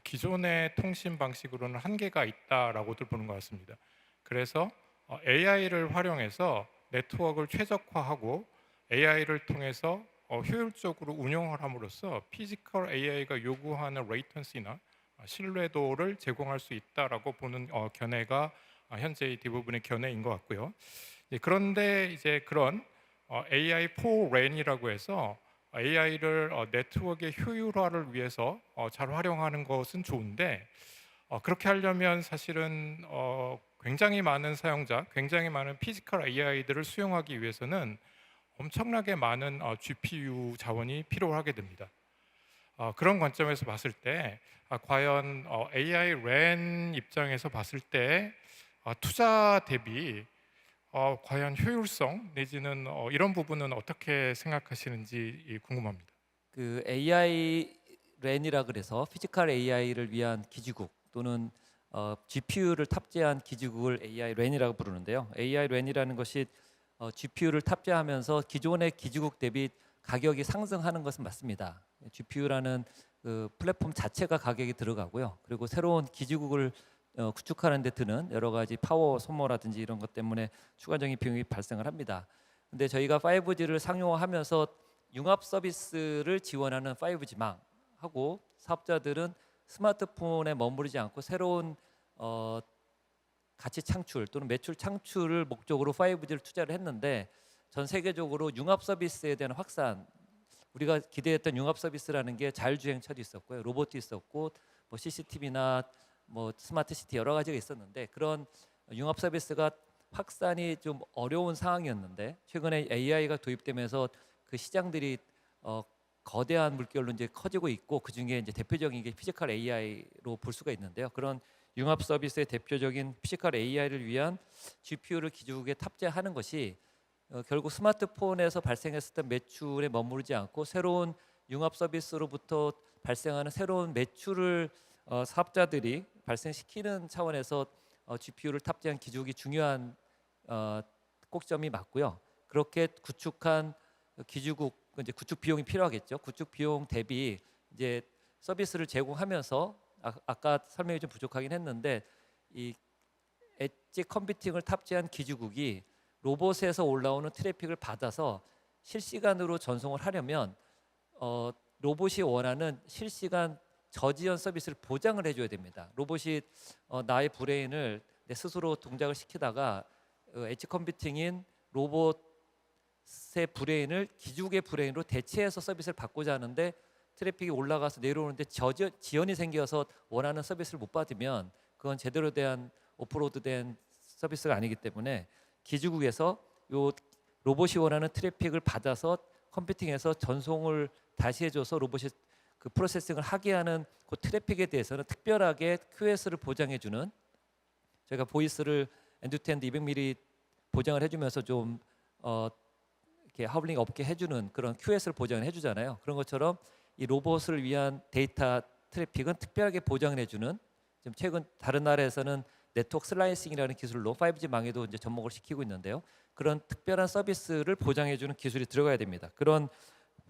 기존의 통신 방식으로는 한계가 있다라고들 보는 것 같습니다. 그래서 AI를 활용해서 네트워크를 최적화하고 AI를 통해서 효율적으로 운영을 함으로써 피지컬 AI가 요구하는 레이턴시나 신뢰도를 제공할 수 있다라고 보는 견해가 현재 대부분의 견해인 것 같고요. 그런데 이제 그런 AI for RAN이라고 해서 AI를 네트워크의 효율화를 위해서 잘 활용하는 것은 좋은데 그렇게 하려면 사실은 굉장히 많은 사용자, 굉장히 많은 피지컬 AI들을 수용하기 위해서는 엄청나게 많은 GPU 자원이 필요하게 됩니다. 그런 관점에서 봤을 때 과연 AI RAN 입장에서 봤을 때 투자 대비 과연 효율성 내지는 이런 부분은 어떻게 생각하시는지 궁금합니다. 그 AI 랜이라 그래서 피지컬 AI를 위한 기지국 또는 GPU를 탑재한 기지국을 AI 랜이라고 부르는데요. AI 랜이라는 것이 GPU를 탑재하면서 기존의 기지국 대비 가격이 상승하는 것은 맞습니다. GPU라는 그 플랫폼 자체가 가격이 들어가고요. 그리고 새로운 기지국을 구축하는 데 드는 여러 가지 파워 소모라든지 이런 것 때문에 추가적인 비용이 발생을 합니다. 근데 저희가 5G를 상용화하면서 융합 서비스를 지원하는 5G망하고 사업자들은 스마트폰에 머무르지 않고 새로운 가치 창출 또는 매출 창출을 목적으로 5G를 투자를 했는데 전 세계적으로 융합 서비스에 대한 확산, 우리가 기대했던 융합 서비스라는 게 자율주행차도 있었고요, 로봇도 있었고, 뭐 CCTV나 뭐 스마트 시티 여러 가지가 있었는데 그런 융합 서비스가 확산이 좀 어려운 상황이었는데 최근에 AI가 도입되면서 그 시장들이 거대한 물결로 이제 커지고 있고 그 중에 이제 대표적인 게 피지컬 AI로 볼 수가 있는데요. 그런 융합 서비스의 대표적인 피지컬 AI를 위한 GPU를 기지국에 탑재하는 것이 결국 스마트폰에서 발생했었던 매출에 머무르지 않고 새로운 융합 서비스로부터 발생하는 새로운 매출을 사업자들이 발생시키는 차원에서 GPU를 탑재한 기지국이 중요한 꼭점이 맞고요. 그렇게 구축한 기지국 이제 구축 비용이 필요하겠죠. 구축 비용 대비 이제 서비스를 제공하면서 아까 설명이 좀 부족하긴 했는데 이 엣지 컴퓨팅을 탑재한 기지국이 로봇에서 올라오는 트래픽을 받아서 실시간으로 전송을 하려면 로봇이 원하는 실시간 저지연 서비스를 보장을 해줘야 됩니다. 로봇이 나의 브레인을 내 스스로 동작을 시키다가 엣지 컴퓨팅인 로봇의 브레인을 기지국의 브레인으로 대체해서 서비스를 받고자 하는데 트래픽이 올라가서 내려오는데 지연이 생겨서 원하는 서비스를 못 받으면 그건 제대로 된 오프로드된 서비스가 아니기 때문에 기지국에서 요 로봇이 원하는 트래픽을 받아서 컴퓨팅해서 전송을 다시 해줘서 로봇이 그 프로세싱을 하게 하는 그 트래픽에 대해서는 특별하게 QS를 보장해주는, 저희가 보이스를 엔드투엔드 200mm 보장을 해주면서 좀 이렇게 하블링 없게 해주는 그런 QS를 보장을 해주잖아요. 그런 것처럼 이 로봇을 위한 데이터 트래픽은 특별하게 보장을 해주는, 지금 최근 다른 나라에서는 네트워크 슬라이싱이라는 기술로 5G망에도 이제 접목을 시키고 있는데요. 그런 특별한 서비스를 보장해주는 기술이 들어가야 됩니다. 그런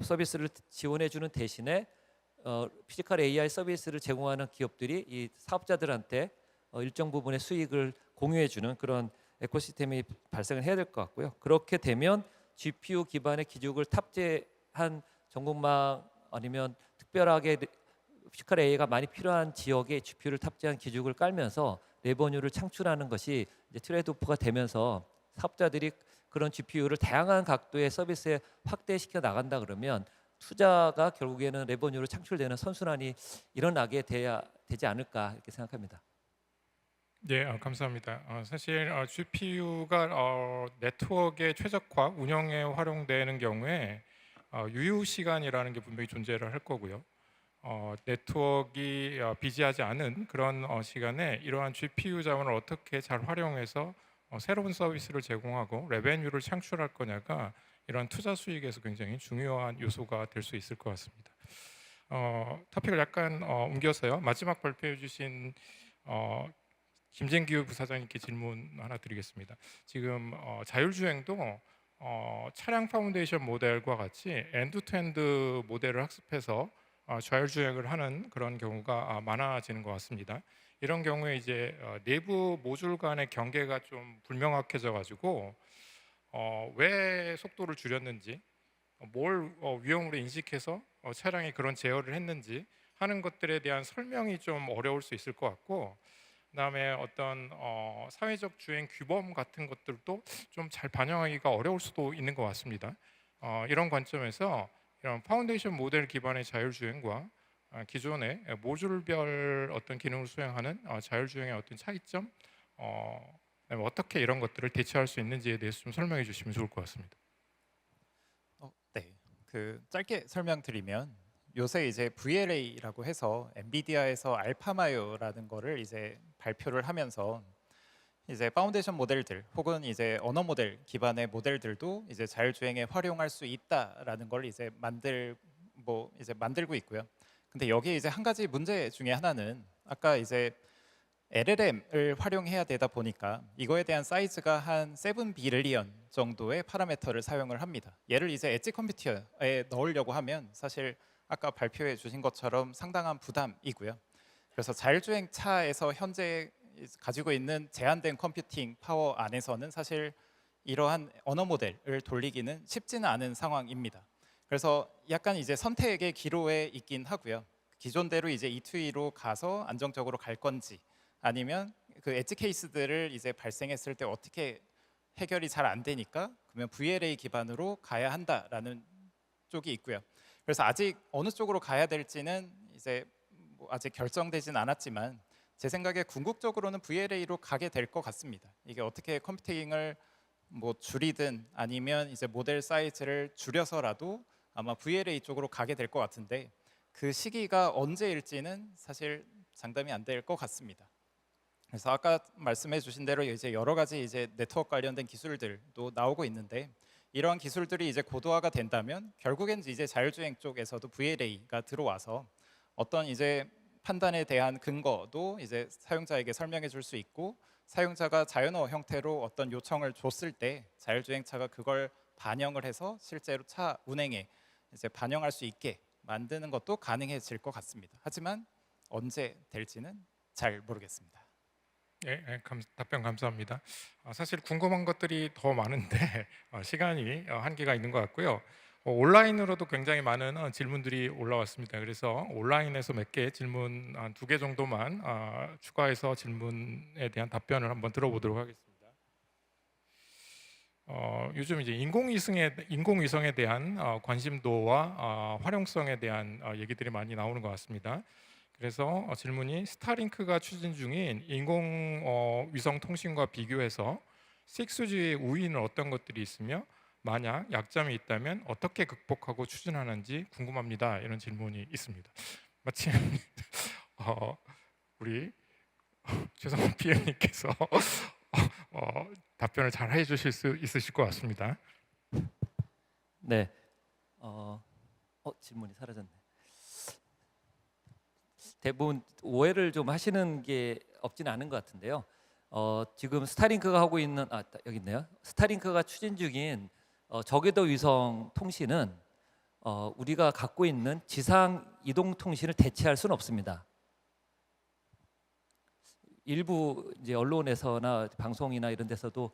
서비스를 지원해주는 대신에 피지컬 AI 서비스를 제공하는 기업들이 이 사업자들한테 일정 부분의 수익을 공유해주는 그런 에코시스템이 발생을 해야 될 것 같고요. 그렇게 되면 GPU 기반의 기지국을 탑재한 전국망 아니면 특별하게 피지컬 AI가 많이 필요한 지역에 GPU를 탑재한 기지국을 깔면서 레버뉴를 창출하는 것이 이제 트레이드오프가 되면서 사업자들이 그런 GPU를 다양한 각도의 서비스에 확대시켜 나간다 그러면 투자가 결국에는 레버뉴로 창출되는 선순환이 일어나게 되지 않을까 이렇게 생각합니다. 네, 감사합니다. 사실 GPU가 네트워크의 최적화 운영에 활용되는 경우에 유효 시간이라는 게 분명히 존재를 할 거고요. 네트워크가 비지하지 않은 그런 시간에 이러한 GPU 자원을 어떻게 잘 활용해서 새로운 서비스를 제공하고 레베뉴를 창출할 거냐가 이러한 투자 수익에서 굉장히 중요한 요소가 될 수 있을 것 같습니다. 토픽을 약간 옮겨서요. 마지막 발표해 주신 김진규 부사장님께 질문 하나 드리겠습니다. 지금 자율주행도 차량 파운데이션 모델과 같이 엔드투엔드 모델을 학습해서 자율주행을 하는 그런 경우가 많아지는 것 같습니다. 이런 경우에 이제 내부 모듈 간의 경계가 좀 불명확해져 가지고 왜 속도를 줄였는지, 뭘 위험으로 인식해서 차량이 그런 제어를 했는지 하는 것들에 대한 설명이 좀 어려울 수 있을 것 같고, 그다음에 어떤 사회적 주행 규범 같은 것들도 좀 잘 반영하기가 어려울 수도 있는 것 같습니다. 이런 관점에서 이런 파운데이션 모델 기반의 자율주행과 기존의 모듈별 어떤 기능을 수행하는 자율주행의 어떤 차이점, 어떻게 이런 것들을 대체할 수 있는지에 대해서 좀 설명해 주시면 좋을 것 같습니다. 네, 짧게 설명드리면 요새 이제 VLA라고 해서 엔비디아에서 알파마요라는 거를 이제 발표를 하면서 이제 파운데이션 모델들 혹은 이제 언어 모델 기반의 모델들도 이제 자율주행에 활용할 수 있다라는 걸 이제 만들고 있고요. 근데 여기에 이제 한 가지 문제 중에 하나는 아까 이제 LLM을 활용해야 되다 보니까 이거에 대한 사이즈가 한 7 비릴리언 정도의 파라미터를 사용을 합니다. 얘를 이제 엣지 컴퓨터에 넣으려고 하면 사실 아까 발표해 주신 것처럼 상당한 부담이고요. 그래서 자율주행 차에서 현재 가지고 있는 제한된 컴퓨팅 파워 안에서는 사실 이러한 언어 모델을 돌리기는 쉽지는 않은 상황입니다. 그래서 약간 이제 선택의 기로에 있긴 하고요. 기존대로 이제 E2E로 가서 안정적으로 갈 건지, 아니면 그 엣지 케이스들을 이제 발생했을 때 어떻게 해결이 잘 안 되니까 그러면 VLA 기반으로 가야 한다라는 쪽이 있고요. 그래서 아직 어느 쪽으로 가야 될지는 이제 뭐 아직 결정되진 않았지만 제 생각에 궁극적으로는 VLA로 가게 될 것 같습니다. 이게 어떻게 컴퓨팅을 뭐 줄이든 아니면 이제 모델 사이즈를 줄여서라도 아마 VLA 쪽으로 가게 될 것 같은데, 그 시기가 언제일지는 사실 장담이 안 될 것 같습니다. 그래서 아까 말씀해 주신 대로 이제 여러 가지 이제 네트워크 관련된 기술들도 나오고 있는데, 이러한 기술들이 이제 고도화가 된다면 결국엔 이제 자율주행 쪽에서도 VLA가 들어와서 어떤 이제 판단에 대한 근거도 이제 사용자에게 설명해 줄 수 있고, 사용자가 자연어 형태로 어떤 요청을 줬을 때 자율주행차가 그걸 반영을 해서 실제로 차 운행에 이제 반영할 수 있게 만드는 것도 가능해질 것 같습니다. 하지만 언제 될지는 잘 모르겠습니다. 답변 감사합니다. 사실 궁금한 것들이 더 많은데 시간이 한계가 있는 것 같고요. 온라인으로도 굉장히 많은 질문들이 올라왔습니다. 그래서 온라인에서 몇 개 질문 한 2개 정도만 추가해서 질문에 대한 답변을 한번 들어보도록 하겠습니다. 요즘 이제 인공위성에 대한 관심도와 활용성에 대한 얘기들이 많이 나오는 것 같습니다. 그래서 질문이 스타링크가 추진 중인 인공위성 통신과 비교해서 6G의 우위는 어떤 것들이 있으며 만약 약점이 있다면 어떻게 극복하고 추진하는지 궁금합니다. 이런 질문이 있습니다. 마침 우리 최성원 PM님께서 답변을 잘 해주실 수 있으실 것 같습니다. 네. 질문이 사라졌네. 대부분 오해를 좀 하시는 게 없지는 않은 것 같은데요. 지금 스타링크가 하고 있는 여기 있네요. 스타링크가 추진 중인 저궤도 위성 통신은 우리가 갖고 있는 지상 이동 통신을 대체할 수는 없습니다. 일부 이제 언론에서나 방송이나 이런 데서도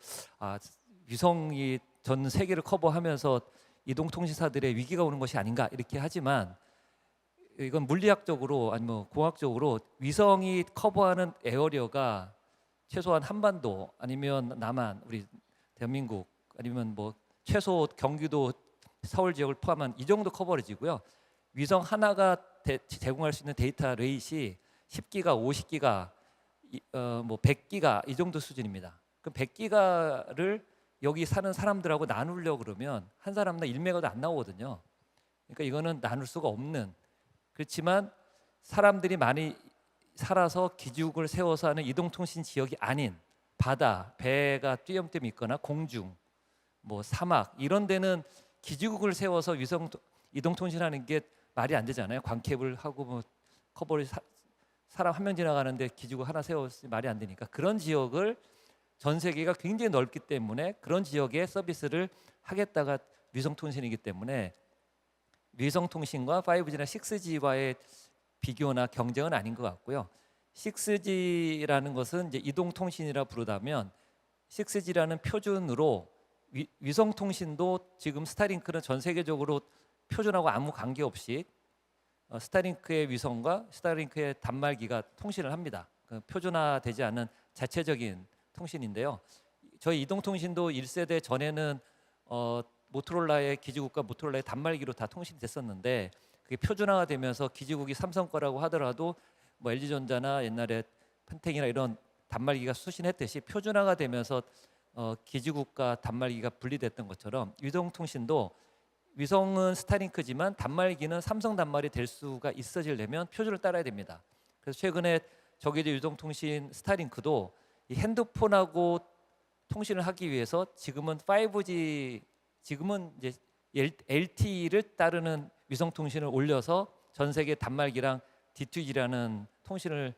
위성이 전 세계를 커버하면서 이동 통신사들의 위기가 오는 것이 아닌가 이렇게 하지만, 이건 물리학적으로 아니면 공학적으로 위성이 커버하는 에어리어가 최소한 한반도 아니면 남한, 우리 대한민국 아니면 뭐 최소 경기도 서울 지역을 포함한 이 정도 커버리지고요. 위성 하나가 제공할 수 있는 데이터 레이시 10기가, 50기가, 뭐 100기가 이 정도 수준입니다. 그럼 100기가를 여기 사는 사람들하고 나누려고 그러면 한 사람당 1메가도 안 나오거든요. 그러니까 이거는 나눌 수가 없는, 그렇지만 사람들이 많이 살아서 기지국을 세워서 하는 이동통신 지역이 아닌 바다, 배가 띄엄띄엄 있거나 공중, 뭐 사막 이런 데는 기지국을 세워서 위성 이동통신하는 게 말이 안 되잖아요. 광캡을 하고 뭐 커버를 사람 한 명 지나가는데 기지국 하나 세웠으니 말이 안 되니까, 그런 지역을 전 세계가 굉장히 넓기 때문에 그런 지역에 서비스를 하겠다가 위성통신이기 때문에 위성통신과 5G나 6G와의 비교나 경쟁은 아닌 것 같고요. 6G라는 것은 이제 이동통신이라 부르다면 6G라는 표준으로 위성통신도 지금 스타링크는 전 세계적으로 표준하고 아무 관계없이 스타링크의 위성과 스타링크의 단말기가 통신을 합니다. 그 표준화되지 않은 자체적인 통신인데요. 저희 이동통신도 1세대 전에는 모토로라의 기지국과 모토로라의 단말기로 다 통신이 됐었는데, 그게 표준화가 되면서 기지국이 삼성 거라고 하더라도 뭐 LG전자나 옛날에 펜텍이나 이런 단말기가 수신했듯이 표준화가 되면서 기지국과 단말기가 분리됐던 것처럼 위성통신도 위성은 스타링크지만 단말기는 삼성 단말이 될 수가 있어지려면 표준을 따라야 됩니다. 그래서 최근에 저궤도 위성통신 스타링크도 이 핸드폰하고 통신을 하기 위해서 지금은 5G, 지금은 이제 LTE를 따르는 위성통신을 올려서 전 세계 단말기랑 D2G라는 통신을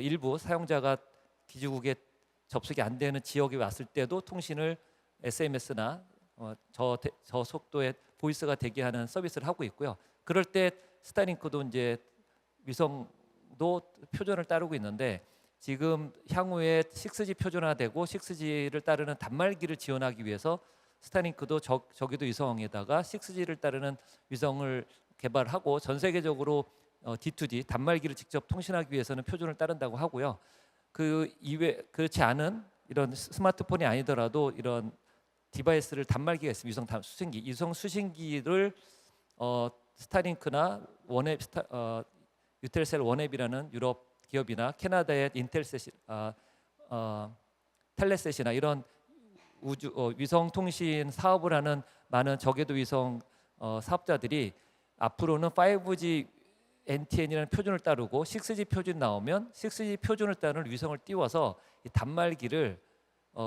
일부 사용자가 기지국에 접속이 안 되는 지역에 왔을 때도 통신을 SMS나 저 속도의 보이스가 되게 하는 서비스를 하고 있고요. 그럴 때 스타링크도 이제 위성도 표준을 따르고 있는데, 지금 향후에 6G 표준화되고 6G를 따르는 단말기를 지원하기 위해서 스타링크도 저기도 위성에다가 6G를 따르는 위성을 개발하고 전 세계적으로 D2D 단말기를 직접 통신하기 위해서는 표준을 따른다고 하고요. 그 이외 그렇지 않은 이런 스마트폰이 아니더라도 이런 디바이스를 단말기가 있습니다. 위성 수신기를 스타링크나 유텔셀 원앱이라는 유럽 기업이나 캐나다의 텔레셋이나 이런 위성 통신 사업을 하는 많은 저궤도 위성 사업자들이 앞으로는 5G NTN이라는 표준을 따르고 6G 표준 나오면 6G 표준을 따르는 위성을 띄워서 이 단말기를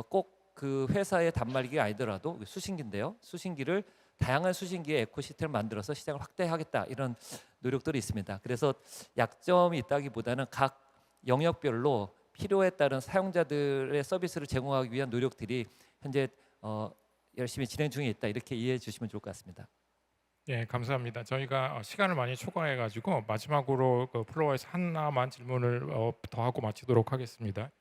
꼭 그 회사의 단말기가 아니더라도 수신기인데요. 수신기를 다양한 수신기의 에코시스템을 만들어서 시장을 확대하겠다 이런 노력들이 있습니다. 그래서 약점이 있다기보다는 각 영역별로 필요에 따른 사용자들의 서비스를 제공하기 위한 노력들이 현재 열심히 진행 중에 있다 이렇게 이해해 주시면 좋을 것 같습니다. 예, 감사합니다. 저희가 시간을 많이 초과해가지고 마지막으로 그 플로어에서 하나만 질문을 더 하고 마치도록 하겠습니다.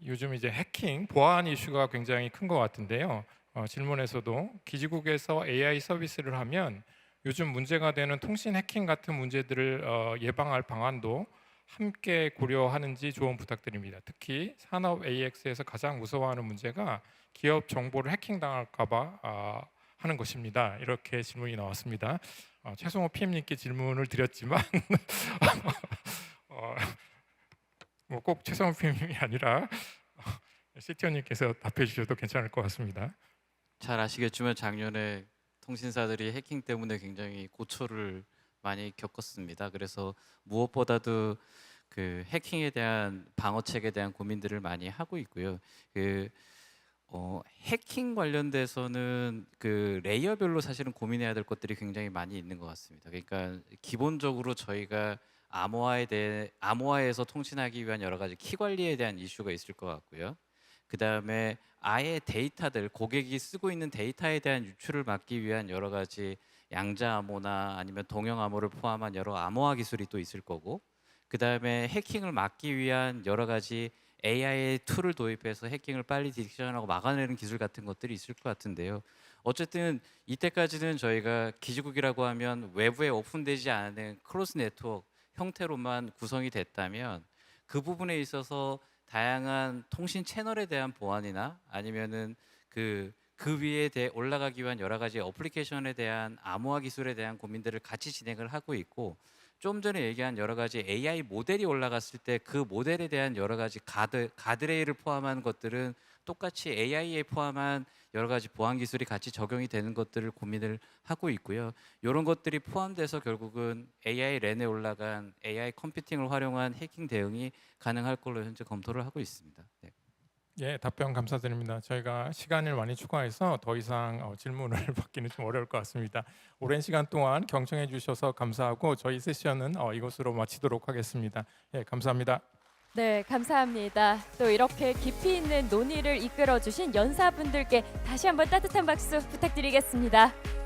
요즘 이제 해킹 보안 이슈가 굉장히 큰 것 같은데요. 질문에서도 기지국에서 AI 서비스를 하면 요즘 문제가 되는 통신 해킹 같은 문제들을 예방할 방안도 함께 고려하는지 조언 부탁드립니다. 특히 산업 AX에서 가장 무서워하는 문제가 기업 정보를 해킹당할까봐 하는 것입니다. 이렇게 질문이 나왔습니다. 최성호 PM님께 질문을 드렸지만 뭐 꼭 최성호 PM님이 아니라 CTO님께서 답해 주셔도 괜찮을 것 같습니다. 잘 아시겠지만 작년에 통신사들이 해킹 때문에 굉장히 고초를 많이 겪었습니다. 그래서 무엇보다도 그 해킹에 대한 방어책에 대한 고민들을 많이 하고 있고요. 해킹 관련돼서는 그 레이어별로 사실은 고민해야 될 것들이 굉장히 많이 있는 것 같습니다. 그러니까 기본적으로 저희가 암호화에서 통신하기 위한 여러 가지 키 관리에 대한 이슈가 있을 것 같고요. 그 다음에 아예 데이터들, 고객이 쓰고 있는 데이터에 대한 유출을 막기 위한 여러 가지 양자 암호나 아니면 동형 암호를 포함한 여러 암호화 기술이 또 있을 거고, 그 다음에 해킹을 막기 위한 여러 가지 AI 툴을 도입해서 해킹을 빨리 디텍션하고 막아내는 기술 같은 것들이 있을 것 같은데요. 어쨌든 이때까지는 저희가 기지국이라고 하면 외부에 오픈되지 않은 클로즈 네트워크 형태로만 구성이 됐다면 그 부분에 있어서 다양한 통신 채널에 대한 보안이나 아니면은 그 위에 올라가기 위한 여러 가지 어플리케이션에 대한 암호화 기술에 대한 고민들을 같이 진행을 하고 있고, 좀 전에 얘기한 여러 가지 AI 모델이 올라갔을 때 그 모델에 대한 여러 가지 가드레일을 포함한 것들은 똑같이 AI에 포함한 여러 가지 보안 기술이 같이 적용이 되는 것들을 고민을 하고 있고요. 이런 것들이 포함돼서 결국은 AI 랜에 올라간 AI 컴퓨팅을 활용한 해킹 대응이 가능할 걸로 현재 검토를 하고 있습니다. 네. 예, 답변 감사드립니다. 저희가 시간을 많이 추가해서 더 이상 질문을 받기는 좀 어려울 것 같습니다. 오랜 시간 동안 경청해 주셔서 감사하고 저희 세션은 이것으로 마치도록 하겠습니다. 예, 감사합니다. 네, 감사합니다. 또 이렇게 깊이 있는 논의를 이끌어 주신 연사분들께 다시 한번 따뜻한 박수 부탁드리겠습니다.